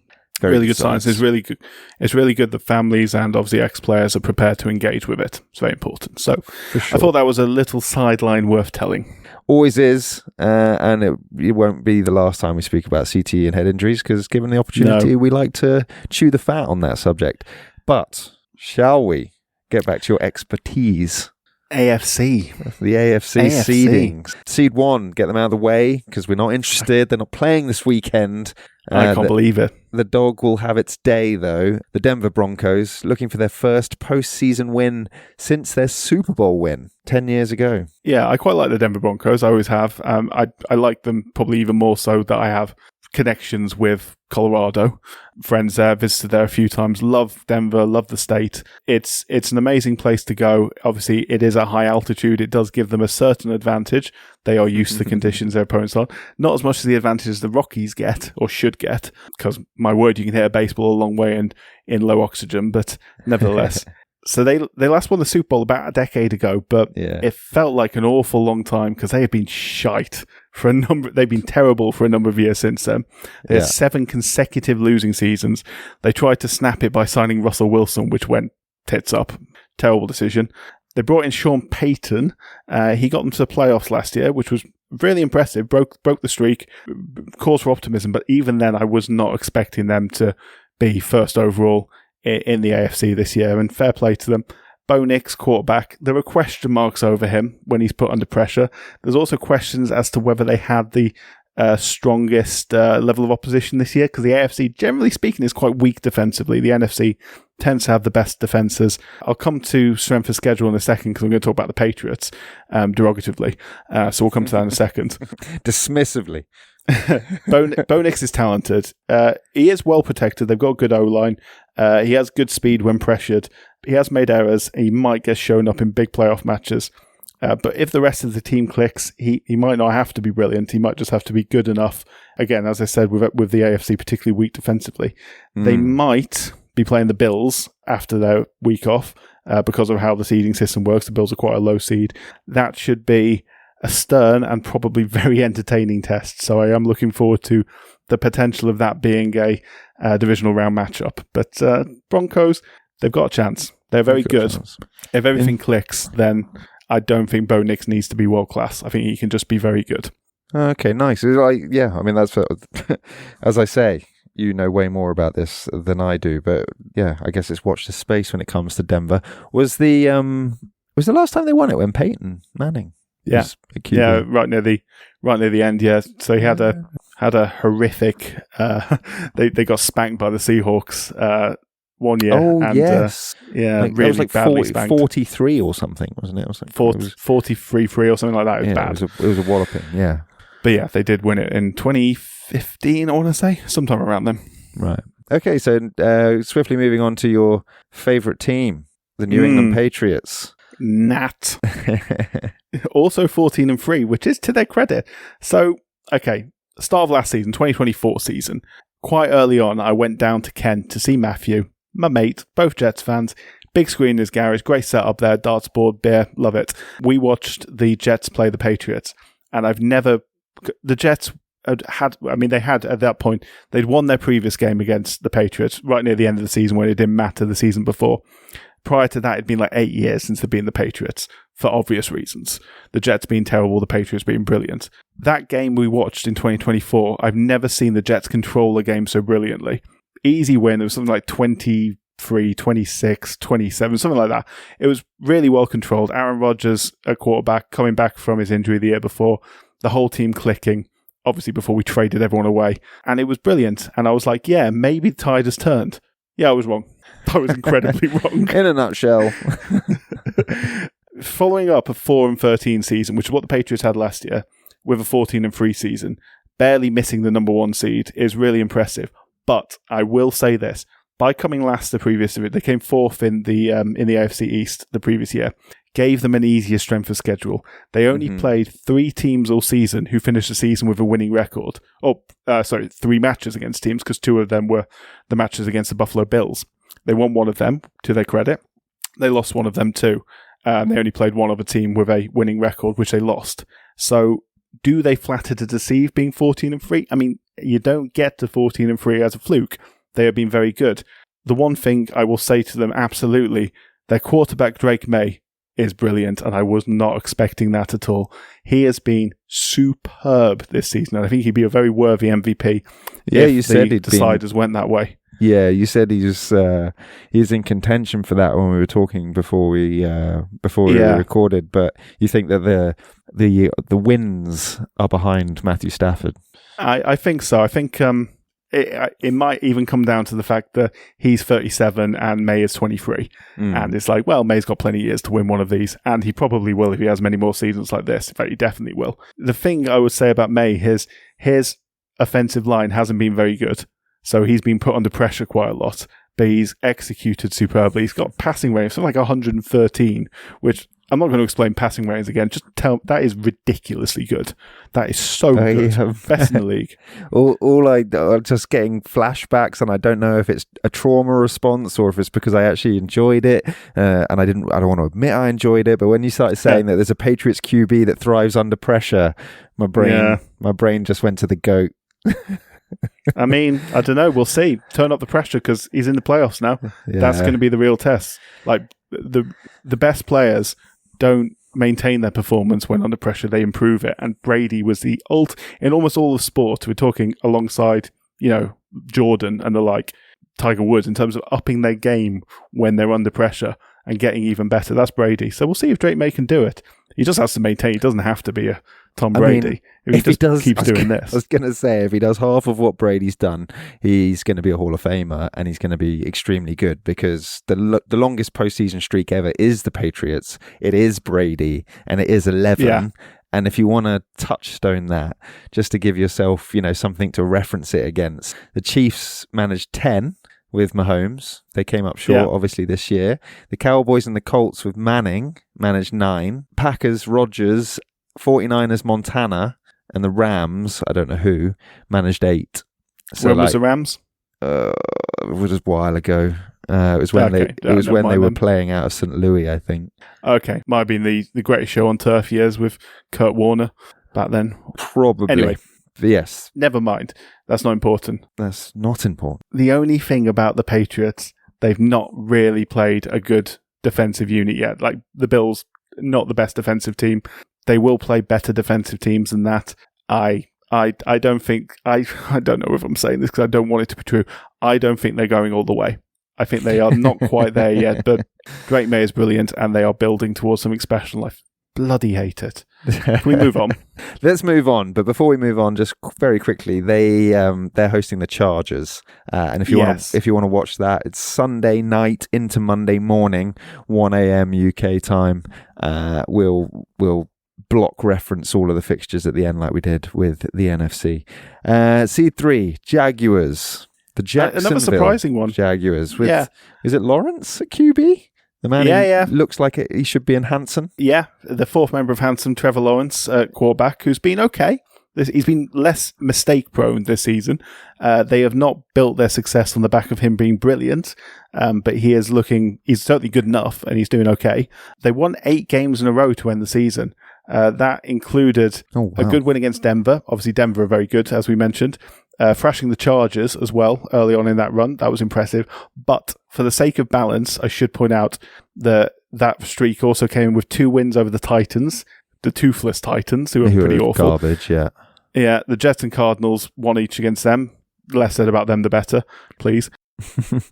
Really good science. It's really good. It's really good that families and obviously ex-players are prepared to engage with it. It's very important. So I thought that was a little sideline worth telling.
Always is, and it won't be the last time we speak about CTE and head injuries, because given the opportunity, we like to chew the fat on that subject. But shall we get back to your expertise?
AFC.
The AFC seedings. Seed 1, get them out of the way, because we're not interested. They're not playing this weekend.
I can't believe it.
The dog will have its day, though. The Denver Broncos looking for their first postseason win since their Super Bowl win 10 years ago.
Yeah, I quite like the Denver Broncos. I always have. I like them probably even more so that I have connections with Colorado. Friends there, visited there a few times. Love Denver, love the state. It's an amazing place to go. Obviously, it is at high altitude. It does give them a certain advantage. They are used to the conditions their opponents are. Not as much as the advantages the Rockies get, or should get, because my word, you can hit a baseball a long way in low oxygen, but nevertheless. So they last won the Super Bowl about a decade ago, but it felt like an awful long time because they have been shite for a number. They've been terrible for a number of years since then. There's 7 consecutive losing seasons. They tried to snap it by signing Russell Wilson, which went tits up. Terrible decision. They brought in Sean Payton. He got them to the playoffs last year, which was really impressive. Broke the streak, cause for optimism. But even then, I was not expecting them to be first overall in the AFC this year, and fair play to them. Bo Nix, quarterback, there are question marks over him when he's put under pressure. There's also questions as to whether they had the strongest level of opposition this year, because the AFC, generally speaking, is quite weak defensively. The NFC tends to have the best defenses. I'll come to strength of schedule in a second because I'm going to talk about the Patriots derogatively. So we'll come to that in a second.
Dismissively.
Bo Nix is talented. He is well protected. They've got a good O-line. He has good speed when pressured. He has made errors. He might get shown up in big playoff matches. But if the rest of the team clicks, he might not have to be brilliant. He might just have to be good enough. Again, as I said, with the AFC particularly weak defensively. They might be playing the Bills after their week off because of how the seeding system works. The Bills are quite a low seed. That should be a stern and probably very entertaining test. So I am looking forward to the potential of that being a divisional round matchup. But Broncos, they've got a chance. They're very good. If everything clicks, then I don't think Bo Nix needs to be world class. I think he can just be very good.
Okay, nice. I mean, that's as I say, you know way more about this than I do. But yeah, I guess it's watch the space when it comes to Denver. Was the last time they won it when Peyton Manning?
Yeah, right near the end. Yeah, so he had a horrific. They got spanked by the Seahawks one year.
Oh, and,
yes, really
it was
badly spanked.
43 or something, wasn't it?
43-3 or something like that. It was bad.
It was a walloping. Yeah,
but yeah, they did win it in 2015. I want to say sometime around then.
Right. Okay, so swiftly moving on to your favorite team, the New England Patriots.
Nat. Also 14-3, which is to their credit. So, okay, start of last season, 2024 season. Quite early on, I went down to Kent to see Matthew, my mate, both Jets fans. Big screen in his garage, great setup there, darts board, beer, love it. We watched the Jets play the Patriots, and the Jets they had at that point, they'd won their previous game against the Patriots right near the end of the season when it didn't matter the season before. Prior to that, it'd been like 8 years since they'd been the Patriots, for obvious reasons. The Jets being terrible, the Patriots being brilliant. That game we watched in 2024, I've never seen the Jets control a game so brilliantly. Easy win. It was something like 23, 26, 27, something like that. It was really well controlled. Aaron Rodgers, a quarterback, coming back from his injury the year before. The whole team clicking, obviously before we traded everyone away. And it was brilliant. And I was like, yeah, maybe the tide has turned. Yeah, I was wrong. I was incredibly wrong.
In a nutshell.
Following up a 4-13 season, which is what the Patriots had last year, with a 14-3 season, barely missing the number 1 seed is really impressive. But I will say this: by coming last the previous year, they came 4th in the AFC East the previous year. Gave them an easier strength of schedule. They only played 3 teams all season who finished the season with a winning record. 3 matches against teams, because 2 of them were the matches against the Buffalo Bills. They won one of them, to their credit. They lost one of them too. They only played one other team with a winning record, which they lost. So, do they flatter to deceive being 14-3? I mean, you don't get to 14-3 as a fluke. They have been very good. The one thing I will say to them, absolutely, their quarterback Drake May is brilliant, and I was not expecting that at all. He has been superb this season, and I think he'd be a very worthy MVP.
Yeah, you said
the deciders went that way.
Yeah, you said he's in contention for that when we were talking before we recorded. But you think that the wins are behind Matthew Stafford?
I think so. I think it might even come down to the fact that he's 37 and May is 23. And it's like, well, May's got plenty of years to win one of these, and he probably will if he has many more seasons like this. In fact, he definitely will. The thing I would say about May is his offensive line hasn't been very good, so he's been put under pressure quite a lot, but he's executed superbly. He's got passing range, something like 113, which I'm not going to explain passing ratings again. Just tell that is ridiculously good. That is so good. Best in the league.
I'm just getting flashbacks, and I don't know if it's a trauma response or if it's because I actually enjoyed it, and I don't want to admit I enjoyed it. But when you started saying that there's a Patriots QB that thrives under pressure, my brain just went to the GOAT.
I mean, I don't know. We'll see. Turn up the pressure because he's in the playoffs now.
Yeah.
That's going to be the real test. Like the best players don't maintain their performance when under pressure. They improve it. And Brady was the in almost all of sport. We're talking alongside, Jordan and the like, Tiger Woods, in terms of upping their game when they're under pressure and getting even better. That's Brady. So we'll see if Drake May can do it. He just has to maintain. He doesn't have to be a Tom Brady. If he keeps doing this.
I was going to say, if he does half of what Brady's done, he's going to be a Hall of Famer, and he's going to be extremely good, because the longest postseason streak ever is the Patriots. It is Brady, and it is 11. Yeah. And if you want to touchstone that, just to give yourself, something to reference it against, the Chiefs managed 10 with Mahomes. They came up short, obviously, this year. The Cowboys and the Colts with Manning managed 9. Packers, Rodgers, 49ers, Montana, and the Rams, I don't know who, managed 8. So
when was the Rams?
It was a while ago. It was when they were playing out of St. Louis, I think.
Okay. Might have been the greatest show on turf years with Kurt Warner back then.
Probably.
Anyway.
Yes.
Never mind. That's not important.
That's not important.
The only thing about the Patriots, they've not really played a good defensive unit yet. Like the Bills, not the best defensive team. They will play better defensive teams than that. I don't think, I don't know if I'm saying this because I don't want it to be true. I don't think they're going all the way. I think they are not quite there yet, but Drake May is brilliant and they are building towards something special. I bloody hate it. Can we move on?
Let's move on. But before we move on, just very quickly, they're hosting the Chargers, and if you want to watch that, it's Sunday night into Monday morning, 1 a.m. UK time. We'll block reference all of the fixtures at the end like we did with the NFC. Seed 3, Jaguars. The Jacksonville
another surprising one.
Jaguars. Is it Lawrence at QB? The man who looks like he should be in Hanson.
Yeah, the fourth member of Hanson, Trevor Lawrence, quarterback, who's been okay. He's been less mistake-prone this season. They have not built their success on the back of him being brilliant, but he's certainly good enough, and he's doing okay. They won 8 games in a row to end the season. That included a good win against Denver. Obviously, Denver are very good, as we mentioned. Thrashing the Chargers as well early on in that run. That was impressive. But for the sake of balance, I should point out that streak also came with 2 wins over the Titans, the toothless Titans, who are pretty awful.
Garbage, yeah.
Yeah, the Jets and Cardinals, 1 each against them. Less said about them, the better, please.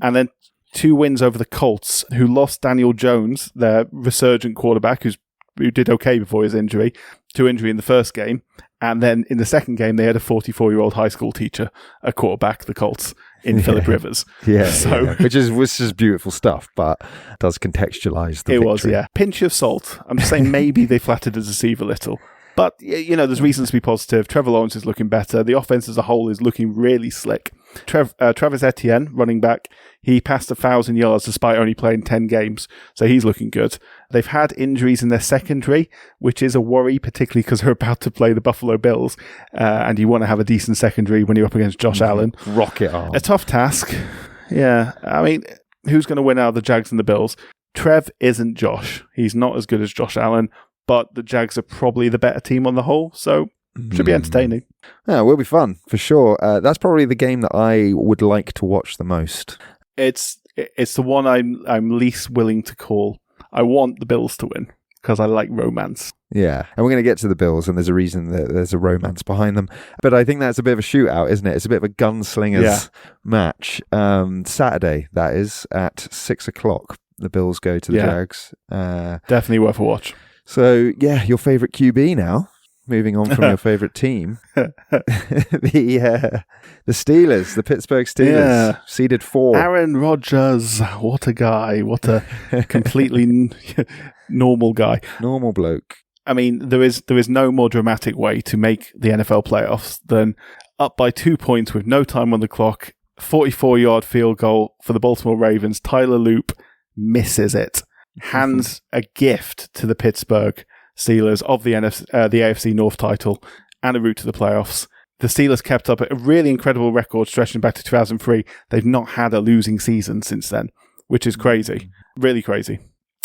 And then 2 wins over the Colts, who lost Daniel Jones, their resurgent quarterback, who did okay before his injury, to injury in the first game. And then in the second game, they had a 44-year-old high school teacher, a quarterback, the Colts, in Phillip Rivers.
Which is beautiful stuff, but does contextualize the victory.
Was, yeah. Pinch of salt. I'm just saying maybe they flattered the deceiver a little. But, there's reasons to be positive. Trevor Lawrence is looking better. The offense as a whole is looking really slick. Travis Etienne, running back, he passed 1,000 yards despite only playing 10 games. So he's looking good. They've had injuries in their secondary, which is a worry, particularly because they're about to play the Buffalo Bills. And you want to have a decent secondary when you're up against Josh Allen.
Rocket arm.
A tough task. Yeah. I mean, who's going to win out of the Jags and the Bills? Trev isn't Josh. He's not as good as Josh Allen. But the Jags are probably the better team on the whole, so should be entertaining.
Yeah, it will be fun, for sure. That's probably the game that I would like to watch the most.
It's the one I'm least willing to call. I want the Bills to win, because I like romance.
Yeah, and we're going to get to the Bills, and there's a reason that there's a romance behind them. But I think that's a bit of a shootout, isn't it? It's a bit of a gunslingers match. Saturday, that is, at 6 o'clock. The Bills go to the Jags.
Definitely worth a watch.
So, your favourite QB now, moving on from your favourite team, the Steelers, the Pittsburgh Steelers, seeded 4.
Aaron Rodgers, what a guy. What a completely normal guy.
Normal bloke.
I mean, there is no more dramatic way to make the NFL playoffs than up by 2 points with no time on the clock, 44-yard field goal for the Baltimore Ravens. Tyler Loop misses it. Hands a gift to the Pittsburgh Steelers of the AFC North title and a route to the playoffs. The Steelers kept up a really incredible record stretching back to 2003. They've not had a losing season since then, which is crazy. Really crazy.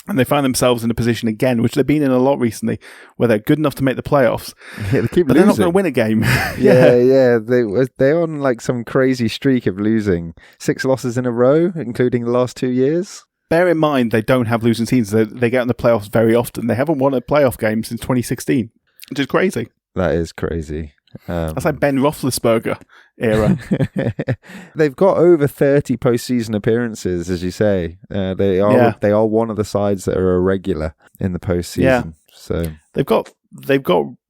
And they find themselves in a position again, which they've been in a lot recently, where they're good enough to make the playoffs.
Yeah, they keep
but
losing.
They're not going to win a game.
Yeah. They're on like some crazy streak of losing. 6 losses in a row, including the last 2 years.
Bear in mind, they don't have losing seasons. They get in the playoffs very often. They haven't won a playoff game since 2016, which is crazy.
That is crazy.
That's like Ben Roethlisberger era.
They've got over 30 postseason appearances, as you say. They are one of the sides that are a regular in the postseason.
Yeah.
So
they've got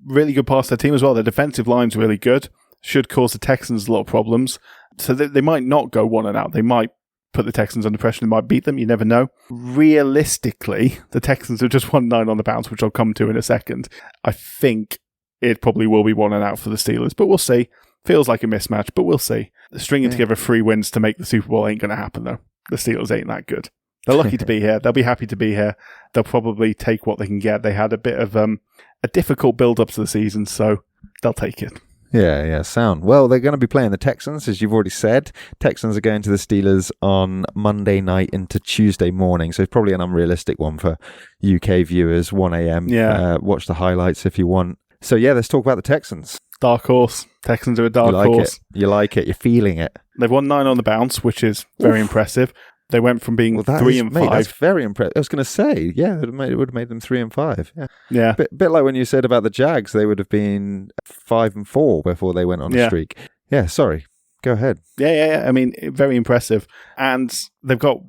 really good parts of their team as well. Their defensive line's really good. Should cause the Texans a lot of problems. So they might not go 1-out. They might put the Texans under pressure. They might beat them. You never know. Realistically, the Texans have just won 9 on the bounce, which I'll come to in a second. I think it probably will be 1-out for the Steelers, but we'll see. Feels like a mismatch, but we'll see. Stringing together 3 wins to make the Super Bowl ain't going to happen, though. The Steelers ain't that good. They're lucky to be here. They'll be happy to be here. They'll probably take what they can get. They had a bit of a difficult build-up to the season, so they'll take it.
Yeah, sound. Well, they're going to be playing the Texans, as you've already said. Texans are going to the Steelers on Monday night into Tuesday morning, so it's probably an unrealistic one for UK viewers, 1 a.m.
Yeah.
Watch the highlights if you want. So, yeah, let's talk about the Texans.
Dark horse. Texans are a dark horse.
You like it. You're feeling it.
They've won 9 on the bounce, which is very impressive. They went from being 3-5.
That's very impressive. I was going to say, it would have made them 3-5.
Yeah.
Bit like when you said about the Jags, they would have been 5-4 before they went on a streak. Yeah, sorry. Go ahead.
Yeah. I mean, very impressive. And they've got,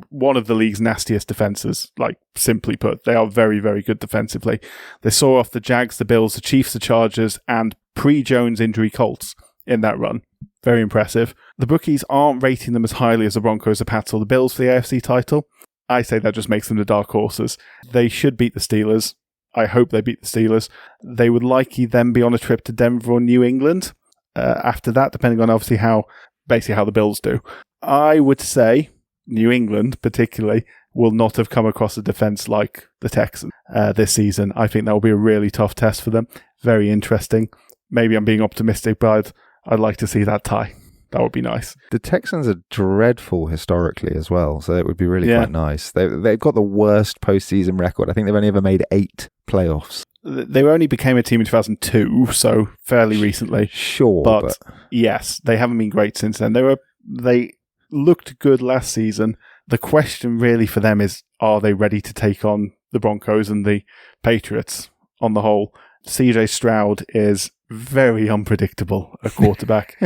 one of the league's nastiest defenses, like simply put. They are very, very good defensively. They saw off the Jags, the Bills, the Chiefs, the Chargers, and pre-Jones injury Colts in that run. Very impressive. The bookies aren't rating them as highly as the Broncos, the Pats, or the Bills for the AFC title. I say that just makes them the dark horses. They should beat the Steelers. I hope they beat the Steelers. They would likely then be on a trip to Denver or New England after that, depending on obviously how the Bills do. I would say New England, particularly, will not have come across a defense like the Texans this season. I think that will be a really tough test for them. Very interesting. Maybe I'm being optimistic, but I'd like to see that tie. That would be nice.
The Texans are dreadful historically as well, so it would be really quite nice. They've got the worst postseason record. I think they've only ever made 8 playoffs.
They only became a team in 2002, so fairly recently.
Sure,
but yes, they haven't been great since then. They looked good last season. The question really for them is, are they ready to take on the Broncos and the Patriots on the whole? CJ Stroud is very unpredictable at quarterback.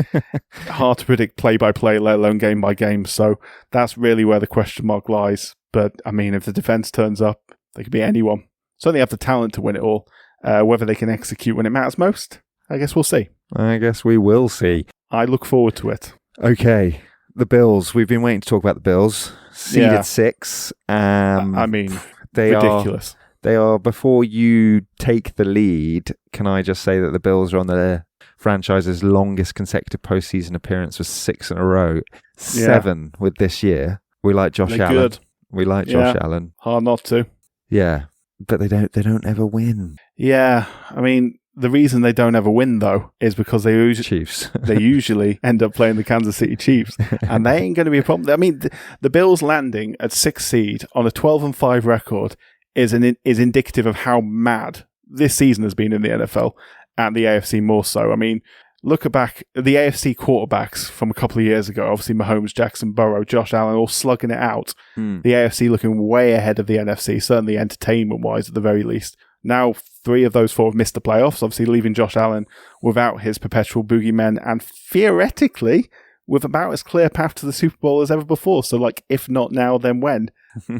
Hard to predict play by play, let alone game by game. So that's really where the question mark lies. But if the defense turns up, they could be anyone. Certainly have the talent to win it all. Whether they can execute when it matters most, I guess we'll see.
I guess we will see.
I look forward to it.
Okay. The Bills. We've been waiting to talk about the Bills. Seeded 6.
Ridiculous.
They are, before you take the lead, can I just say that the Bills are on the franchise's longest consecutive postseason appearance with 6 in a row. 7 with this year. We like Josh Allen.
Good.
We like Josh Allen.
Hard not to.
Yeah, but they don't ever win.
Yeah, the reason they don't ever win, though, is because they usually end up playing the Kansas City Chiefs, and they ain't going to be a problem. The Bills landing at 6th seed on a 12-5 record is indicative of how mad this season has been in the NFL, and the AFC more so. Look back at the AFC quarterbacks from a couple of years ago. Obviously, Mahomes, Jackson, Burrow, Josh Allen, all slugging it out. The AFC looking way ahead of the NFC, certainly entertainment-wise at the very least. Now, 3 of those 4 have missed the playoffs, obviously leaving Josh Allen without his perpetual boogeymen and theoretically with about as clear a path to the Super Bowl as ever before. So, if not now, then when?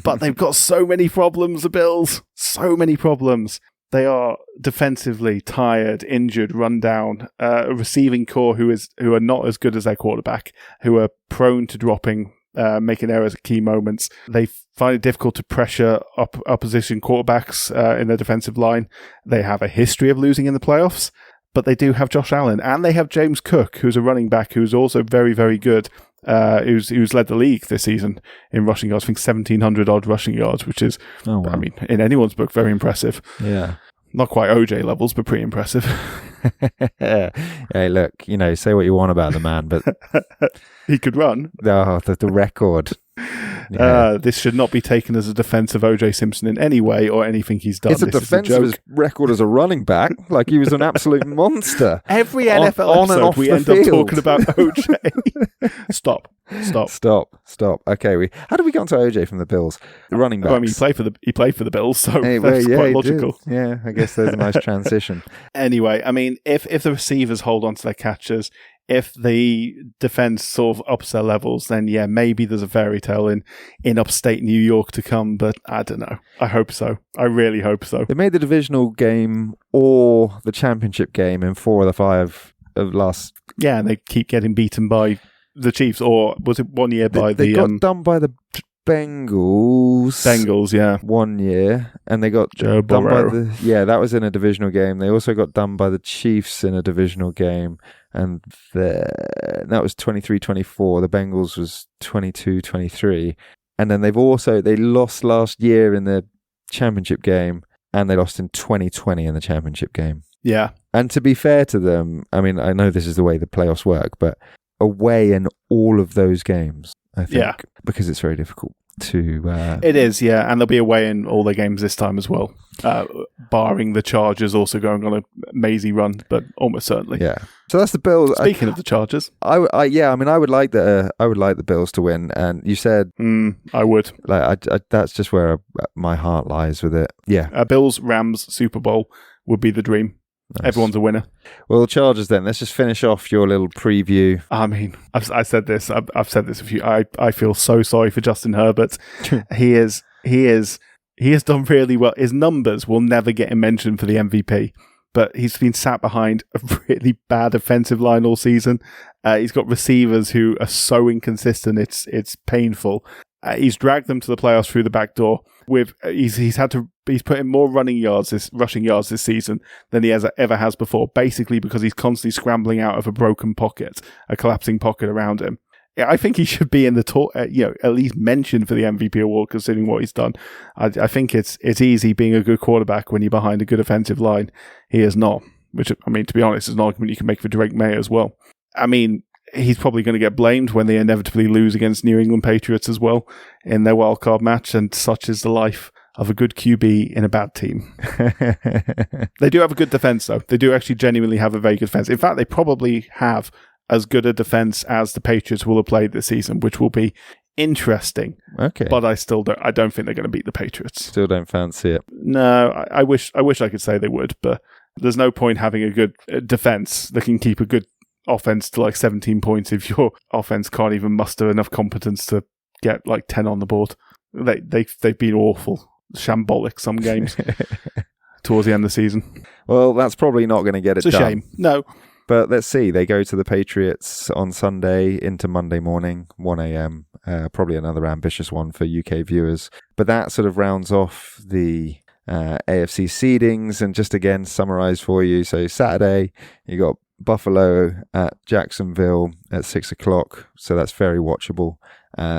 But they've got so many problems, the Bills. So many problems. They are defensively tired, injured, run down, a receiving core who are not as good as their quarterback, who are prone to dropping, making errors at key moments. They find it difficult to pressure opposition quarterbacks in their defensive line. They have a history of losing in the playoffs, but they do have Josh Allen, and they have James Cook, who's a running back who's also very, very good, who's led the league this season in rushing yards. I think 1,700 odd rushing yards, which is, I mean, in anyone's book, very impressive.
Yeah.
Not quite OJ levels, but pretty impressive.
Hey, look, say what you want about the man, but
he could run.
The record. Yeah.
This should not be taken as a defense of OJ Simpson in any way or anything he's done.
It's a defense of his record as a running back, like he was an absolute monster.
Every NFL episode we end up talking about OJ. Stop. Okay,
how did we get onto OJ from the Bills? The running backs.
I mean, he played for the Bills, so that's quite logical.
Did. Yeah, I guess there's a nice transition.
Anyway, I mean, if the receivers hold on to their catches, if the defense sort of ups their levels, then yeah, maybe there's a fairy tale in upstate New York to come, but I don't know. I hope so. I really hope so.
They made the divisional game or the championship game in 4 of the 5 of last...
Yeah, and they keep getting beaten by the Chiefs, or was it 1 year by
they got done by the Bengals,
yeah.
1 year, and they got
Joe
done
Burrow.
by that was in a divisional game. They also got done by the Chiefs in a divisional game, and that was 23-24. The Bengals was 22-23, and then they lost last year in the championship game, and they lost in 2020 in the championship game.
Yeah.
And to be fair to them, I mean, I know this is the way the playoffs work, but away in all of those games, I think, because it's very difficult to...
It is, yeah, and they'll be away in all their games this time as well, barring the Chargers also going on a mazy run, but almost certainly.
Yeah. So that's the Bills.
Speaking of the Chargers,
I would like the Bills to win, and you said
I would.
Like, that's just where my heart lies with it. Yeah.
Bills Rams Super Bowl would be the dream. Nice. Everyone's a winner.
Well, the Chargers then. Let's just finish off your little preview.
I mean, I've said this. I've said this a few. I feel so sorry for Justin Herbert. He has done really well. His numbers will never get him mentioned for the MVP, but he's been sat behind a really bad offensive line all season. He's got receivers who are so inconsistent. It's painful. He's dragged them to the playoffs through the back door. He's put in more rushing yards this season than he ever has before. Basically, because he's constantly scrambling out of a broken pocket, a collapsing pocket around him. I think he should be in the talk. At least mentioned for the MVP award, considering what he's done. I think it's easy being a good quarterback when you're behind a good offensive line. He is not. Which, I mean, to be honest, is an argument you can make for Drake May as well. I mean, he's probably going to get blamed when they inevitably lose against New England Patriots as well in their wildcard match, and such is the life of a good QB in a bad team. They do have a good defense, though. They do actually genuinely have a very good defense. In fact, they probably have as good a defense as the Patriots will have played this season, which will be interesting.
Okay.
But I don't think they're going to beat the Patriots.
Still don't fancy it.
No, I wish I could say they would, but there's no point having a good defense that can keep a good offense to like 17 points if your offense can't even muster enough competence to get like 10 on the board. They've been awful, shambolic some games towards the end of the season.
Well, that's probably not going to get it done.
It's a shame. No.
But let's see. They go to the Patriots on Sunday into Monday morning, 1 a.m. Probably another ambitious one for UK viewers. But that sort of rounds off the AFC seedings. And just again, summarize for you. So Saturday, you got Buffalo at Jacksonville at 6 o'clock. So that's very watchable.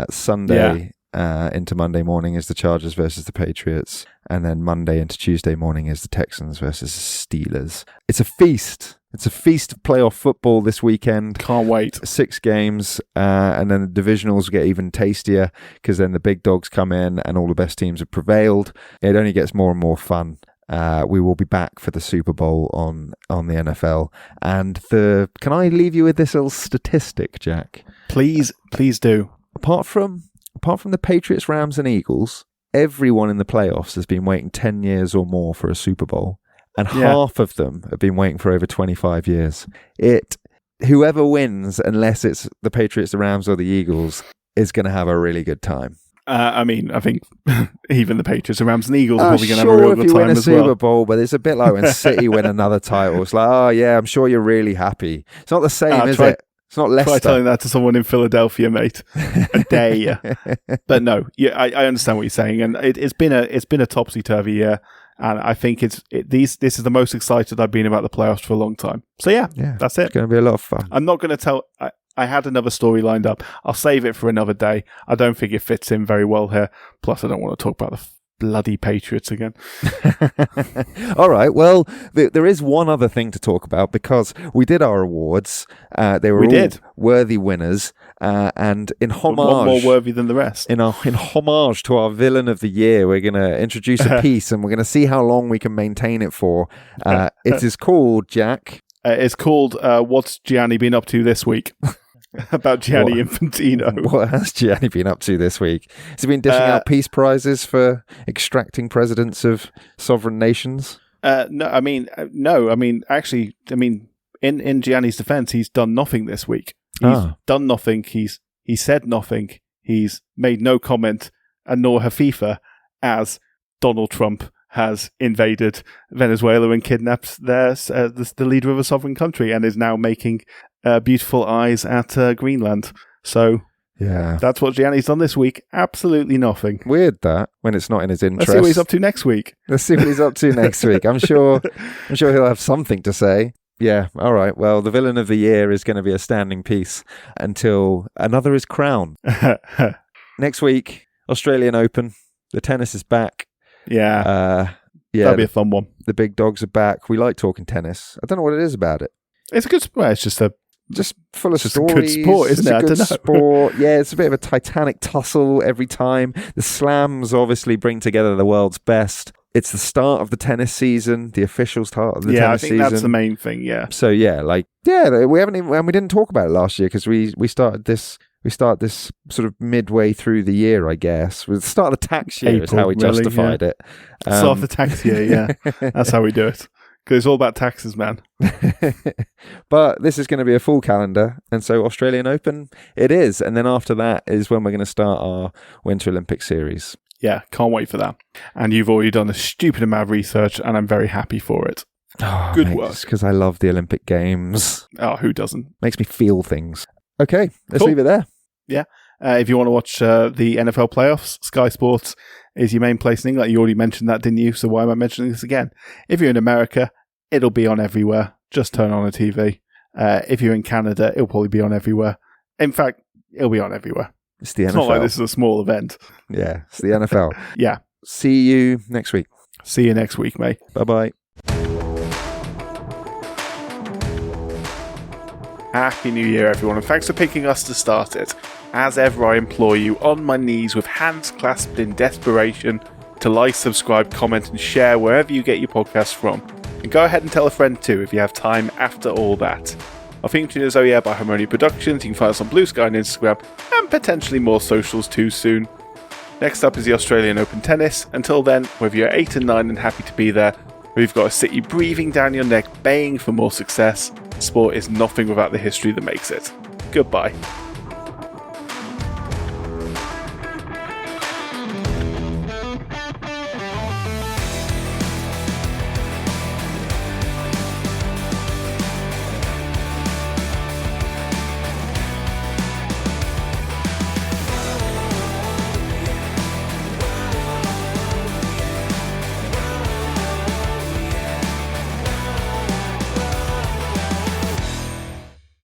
Sunday into Monday morning is the Chargers versus the Patriots. And then Monday into Tuesday morning is the Texans versus the Steelers. It's a feast. It's a feast of playoff football this weekend.
Can't wait. 6
games, and then the divisionals get even tastier because then the big dogs come in and all the best teams have prevailed. It only gets more and more fun. We will be back for the Super Bowl on the NFL. And can I leave you with this little statistic, Jack?
Please do.
Apart from the Patriots, Rams, and Eagles, everyone in the playoffs has been waiting 10 years or more for a Super Bowl. And half of them have been waiting for over 25 years. Whoever wins, unless it's the Patriots, the Rams, or the Eagles, is going to have a really good time.
I mean, I think even the Patriots and Rams and Eagles are probably going to have a real
if
good
you
time
win a
as
Super
well.
Bowl, but it's a bit like when City win another title. It's like, oh yeah, I'm sure you're really happy. It's not the same, is it? It's not Leicester.
Try telling that to someone in Philadelphia, mate. A day. But no, yeah, I understand what you're saying, and it's been a topsy-turvy year, and I think this is the most excited I've been about the playoffs for a long time. So yeah, that's it.
It's going to be a lot of fun.
I'm not going to tell. I had another story lined up. I'll save it for another day. I don't think it fits in very well here. Plus, I don't want to talk about the bloody Patriots again.
All right. Well, there is one other thing to talk about because we did our awards. They were all worthy winners, and in homage,
one more worthy than the rest.
In homage to our villain of the year, we're going to introduce a piece, and we're going to see how long we can maintain it for. It is called, Jack.
It's called "What's Gianni been up to this week?" About Gianni Infantino.
What has Gianni been up to this week? Has he been dishing out peace prizes for extracting presidents of sovereign nations?
No. I mean, actually, in Gianni's defense, he's done nothing this week. He's done nothing. He said nothing. He's made no comment, and nor have FIFA, as Donald Trump has invaded Venezuela and kidnapped the leader of a sovereign country, and is now making beautiful eyes at Greenland. So yeah, that's what Gianni's done this week. Absolutely nothing.
Weird that when it's not in his interest.
Let's see what he's up to next week.
I'm sure he'll have something to say. Yeah, all right. Well, the villain of the year is going to be a standing piece until another is crowned. Next week, Australian Open. The tennis is back.
Yeah. That'll be a fun one.
The big dogs are back. We like talking tennis. I don't know what it is about it.
It's a good sport. It's just
full of
stories.
A good sport, isn't it? I don't know. Sport. Yeah, it's a bit of a titanic tussle every time. The slams obviously bring together the world's best. It's the start of the tennis season, the official start of the tennis season. Yeah, I think
that's the main thing, yeah.
So we haven't even, and we didn't talk about it last year because we started this sort of midway through the year, I guess. With the start of the tax year April, is how we justified it.
Start of the tax year, yeah. That's how we do it. Because it's all about taxes, man.
But this is going to be a full calendar, and so Australian Open it is. And then after that is when we're going to start our Winter Olympic series.
Yeah, can't wait for that. And you've already done a stupid amount of research, and I'm very happy for it. Good work.
Because I love the Olympic Games.
Oh, who doesn't?
Makes me feel things. Okay, let's leave it there.
Yeah. If you want to watch the NFL playoffs, Sky Sports is your main place in England. You already mentioned that, didn't you? So why am I mentioning this again? If you're in America, it'll be on everywhere. Just turn on a TV. If you're in Canada, it'll probably be on everywhere. In fact, it'll be on everywhere.
It's the NFL.
It's not like this is a small event.
Yeah, it's the NFL.
Yeah.
See you next week.
See you next week, mate.
Bye-bye.
Happy New Year, everyone, and thanks for picking us to start it. As ever, I implore you, on my knees with hands clasped in desperation, to like, subscribe, comment, and share wherever you get your podcasts from. And go ahead and tell a friend too if you have time after all that. Our theme tune is Oh Yeah by Harmonia Productions. You can find us on Blue Sky and Instagram, and potentially more socials too soon. Next up is the Australian Open Tennis. Until then, whether you're 8 and 9 and happy to be there, or you've got a city breathing down your neck, baying for more success, sport is nothing without the history that makes it. Goodbye.